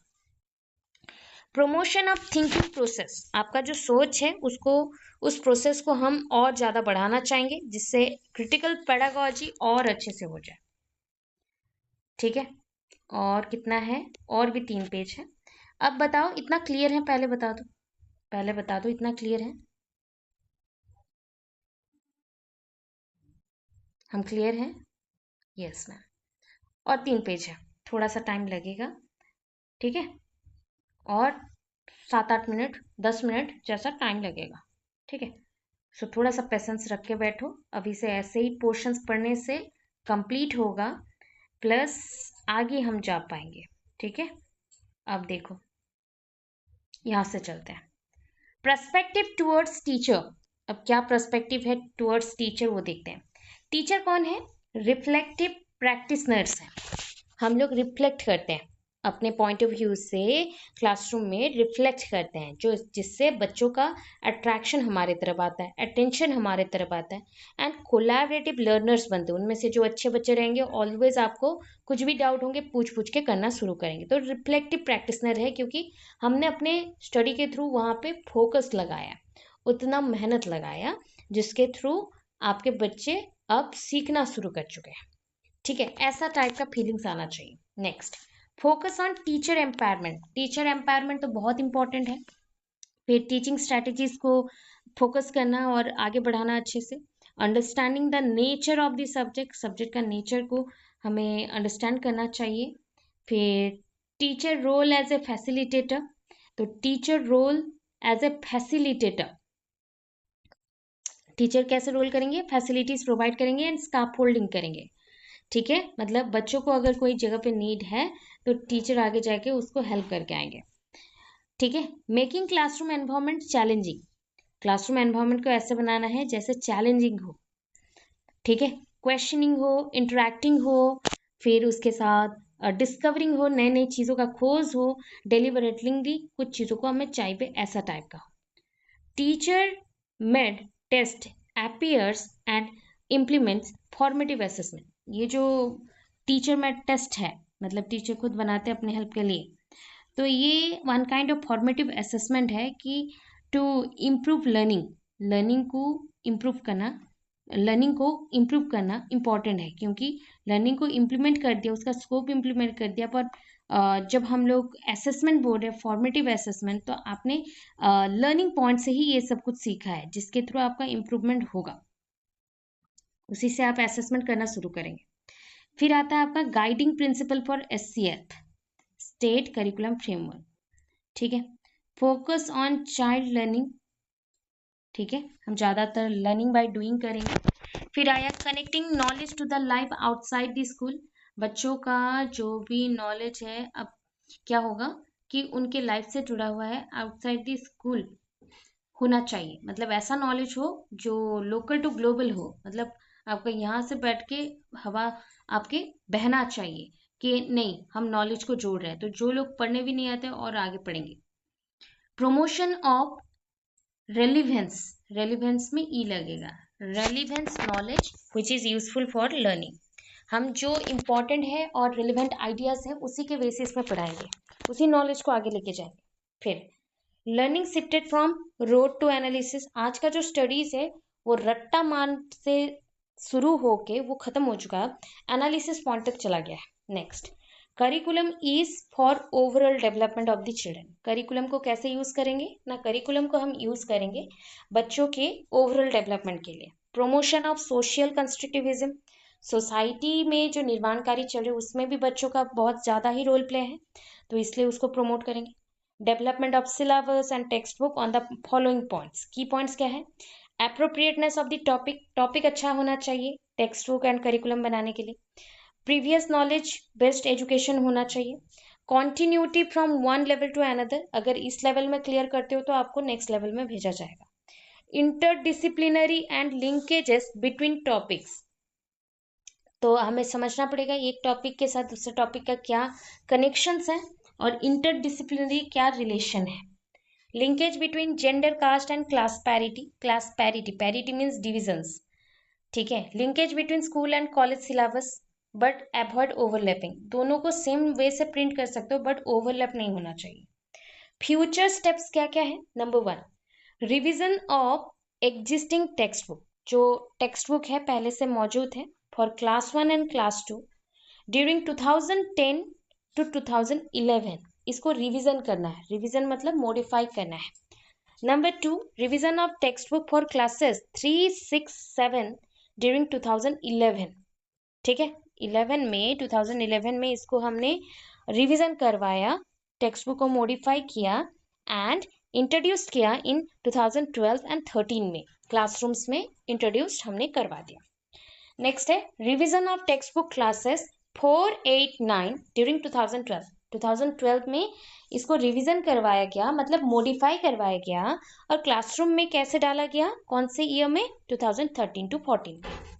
प्रमोशन ऑफ थिंकिंग प्रोसेस, आपका जो सोच है उसको, उस प्रोसेस को हम और ज्यादा बढ़ाना चाहेंगे जिससे क्रिटिकल पेडागोजी और अच्छे से हो जाए। ठीक है, और कितना है, और भी 3 पेज है। अब बताओ इतना क्लियर है, पहले बता दो, पहले बता दो इतना क्लियर है, हम क्लियर हैं? Yes ma'am. और 3 पेज है, थोड़ा सा टाइम लगेगा, ठीक है, और 7-8 मिनट 10 मिनट जैसा टाइम लगेगा, ठीक है। सो थोड़ा सा पेशेंस रख के बैठो, अभी से ऐसे ही पोर्शंस पढ़ने से कंप्लीट होगा, प्लस आगे हम जा पाएंगे, ठीक है। अब देखो यहाँ से चलते हैं, पर्सपेक्टिव टुवर्ड्स टीचर। अब क्या पर्सपेक्टिव है टुवर्ड्स टीचर वो देखते हैं। टीचर कौन है? रिफ्लेक्टिव प्रैक्टिशनर्स हैं, हम लोग रिफ्लेक्ट करते हैं अपने पॉइंट ऑफ व्यू से, क्लासरूम में रिफ्लेक्ट करते हैं, जो जिससे बच्चों का अट्रैक्शन हमारे तरफ आता है, अटेंशन हमारे तरफ आता है, एंड कोलैबोरेटिव लर्नर्स बनते हैं। उनमें से जो अच्छे बच्चे रहेंगे ऑलवेज आपको कुछ भी डाउट होंगे पूछ पूछ के करना शुरू करेंगे, तो रिफ्लेक्टिव प्रैक्टिशनर है, क्योंकि हमने अपने स्टडी के थ्रू वहाँ पे फोकस लगाया, उतना मेहनत लगाया, जिसके थ्रू आपके बच्चे अब सीखना शुरू कर चुके हैं, ठीक है, ऐसा टाइप का फीलिंग्स आना चाहिए। Next, focus on teacher empowerment. Teacher empowerment तो बहुत इंपॉर्टेंट है, फिर टीचिंग स्ट्रैटेजीज को फोकस करना और आगे बढ़ाना अच्छे से। Understanding the nature of the subject, subject का नेचर को हमें अंडरस्टैंड करना चाहिए। फिर teacher role as a facilitator, तो teacher role as a facilitator, teacher कैसे रोल करेंगे? फैसिलिटीज प्रोवाइड करेंगे एंड स्काफ होल्डिंग करेंगे, ठीक है, मतलब बच्चों को अगर कोई जगह पे नीड है तो टीचर आगे जाके उसको हेल्प करके आएंगे, ठीक है। Making classroom environment challenging, classroom environment को ऐसे बनाना है जैसे चैलेंजिंग हो, ठीक है, क्वेश्चनिंग हो, इंटरेक्टिंग हो, फिर उसके साथ डिस्कवरिंग हो, नई नई चीज़ों का खोज हो, डेलिबरेटली कुछ चीज़ों को हमें चाहिए, ऐसा टाइप का हो। Teacher made test appears and implements formative assessment, ये जो टीचर मेड टेस्ट है, मतलब टीचर खुद बनाते हैं अपने हेल्प के लिए, तो ये one kind of formative assessment है कि टू इम्प्रूव लर्निंग, लर्निंग को इम्प्रूव करना, लर्निंग को इम्प्रूव करना इम्पॉर्टेंट है, क्योंकि लर्निंग को इम्प्लीमेंट कर दिया, उसका स्कोप इम्प्लीमेंट कर दिया, पर जब हम लोग असेसमेंट बोल रहे हैं फॉर्मेटिव असेसमेंट, तो आपने लर्निंग पॉइंट से ही ये सब कुछ सीखा है, जिसके थ्रू आपका इम्प्रूवमेंट होगा, उसी से आप असेसमेंट करना शुरू करेंगे। फिर आता है आपका guiding principal for SCF, state curriculum framework, ठीक है, फोकस ऑन चाइल्ड लर्निंग, ठीक है, हम ज़्यादातर लर्निंग बाय डूइंग करेंगे। फिर आया connecting knowledge to the life outside the school, बच्चों का जो भी नॉलेज है अब क्या होगा कि उनके लाइफ से जुड़ा हुआ है, आउटसाइड द स्कूल होना चाहिए, मतलब ऐसा नॉलेज हो जो लोकल टू ग्लोबल हो, मतलब आपका यहाँ से बैठ के हवा आपके बहना चाहिए, कि नहीं हम नॉलेज को जोड़ रहे हैं, तो जो लोग पढ़ने भी नहीं आते और आगे पढ़ेंगे। प्रमोशन ऑफ रेलिवेंस, रेलिवेंस में ई लगेगा, relevance knowledge which is useful for learning. हम जो इम्पोर्टेंट है और रिलेवेंट आइडियाज हैं उसी के बेसिस में पढ़ाएंगे, उसी नॉलेज को आगे लेके जाएंगे। फिर learning shifted from rote to analysis, आज का जो स्टडीज है वो रट्टा मान से शुरू होके वो खत्म हो चुका है, एनालिसिस पॉइंट तक चला गया है। Next, curriculum is for overall development of the children. Curriculum को कैसे यूज करेंगे ना, करिकुलम को हम यूज करेंगे बच्चों के ओवरऑल डेवलपमेंट के लिए। Promotion of social constructivism, society में जो निर्माणकारी चल रहे उसमें भी बच्चों का बहुत ज़्यादा ही रोल प्ले है, तो इसलिए उसको प्रमोट करेंगे। Development of syllabus and text book on the following points, की पॉइंट्स क्या है? Appropriateness of the topic, topic अच्छा होना चाहिए टेक्स्ट बुक एंड करिकुलम बनाने के लिए। प्रीवियस नॉलेज बेस्ड एजुकेशन होना चाहिए। Continuity from one level to another, अगर इस लेवल में क्लियर करते हो तो आपको नेक्स्ट लेवल में भेजा जाएगा। Interdisciplinary and linkages between topics, तो हमें समझना पड़ेगा एक टॉपिक के साथ दूसरे टॉपिक का क्या कनेक्शंस हैं और इंटरडिसिप्लिनरी क्या रिलेशन है। Linkage between gender, caste and class parity, class parity, parity means divisions, ठीक है। Linkage between school and college syllabus but avoid overlapping, दोनों को सेम वे से प्रिंट कर सकते हो बट ओवरलैप नहीं होना चाहिए। फ्यूचर स्टेप्स क्या क्या है? Number 1, revision of existing textbook, जो टेक्स्ट बुक है पहले से मौजूद है for class 1 and class 2 during 2010 to 2011, इसको रिविजन करना है, रिविजन मतलब मॉडिफाई करना है। Number 2, revision of text book for classes 3, 6, 7 during 2011, ठीक है। 2011 में इसको हमने रिविजन करवाया, टेक्स्ट बुक को मॉडिफाई किया एंड इंट्रोड्यूस किया इन 2012 एंड 13 में, क्लासरूम्स में इंट्रोड्यूस हमने करवा दिया। नेक्स्ट है revision of text book classes 4, 8, 9 during 2012, 2012 में इसको रिवीजन करवाया गया, मतलब मॉडिफाई करवाया गया और क्लासरूम में कैसे डाला गया, कौन से ईयर में, 2013 टू 14 में।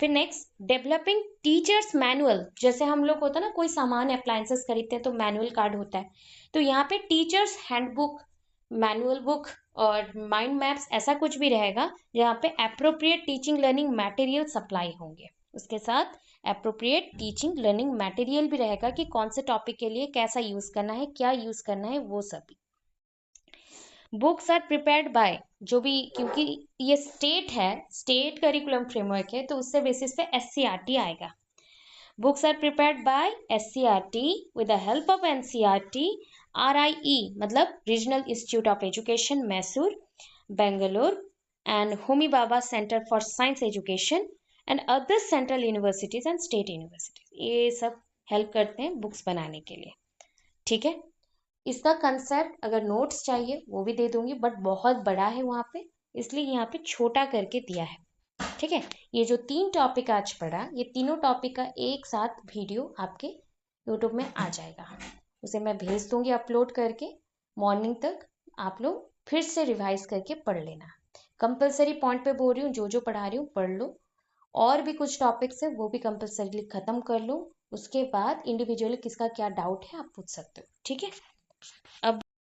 फिर नेक्स्ट, डेवलपिंग टीचर्स मैनुअल, जैसे हम लोग होता है ना कोई सामान अप्लायंसेस खरीदते हैं तो मैनुअल कार्ड होता है, तो यहाँ पे टीचर्स हैंडबुक, मैनुअल बुक और माइंड मैप्स ऐसा कुछ भी रहेगा जहाँ पे appropriate teaching learning material supply होंगे, उसके साथ अप्रोप्रिएट टीचिंग लर्निंग मटेरियल भी रहेगा कि कौन से टॉपिक के लिए कैसा यूज करना है, क्या यूज करना है, वो सभी। बुक्स आर प्रिपेयर्ड बाय, जो भी, क्योंकि ये स्टेट है, स्टेट करिकुलम फ्रेमवर्क है, तो उससे बेसिस पे SCRT आएगा। Books are prepared by SCRT with the help of NCERT, RIE मतलब regional institute of education Mysore, Bangalore and Homi Bhabha centre for science education and other central universities and state universities, ये सब help करते हैं बुक्स बनाने के लिए, ठीक है। इसका कंसेप्ट अगर नोट्स चाहिए वो भी दे दूंगी, बट बहुत बड़ा है वहाँ पे, इसलिए यहाँ पे छोटा करके दिया है, ठीक है। ये जो 3 टॉपिक आज पढ़ा, ये तीनों टॉपिक का एक साथ वीडियो आपके यूट्यूब में आ जाएगा, उसे मैं भेज दूंगी अपलोड करके, मॉर्निंग तक आप लोग फिर से रिवाइज करके पढ़ लेना। कंपलसरी पॉइंट पे बोल रही हूँ, जो जो पढ़ा रही हूँ पढ़ लो, और भी कुछ टॉपिक्स है वो भी कंपलसरीली खत्म कर लो, उसके बाद इंडिविजुअली किसका क्या डाउट है आप पूछ सकते हो, ठीक है। अब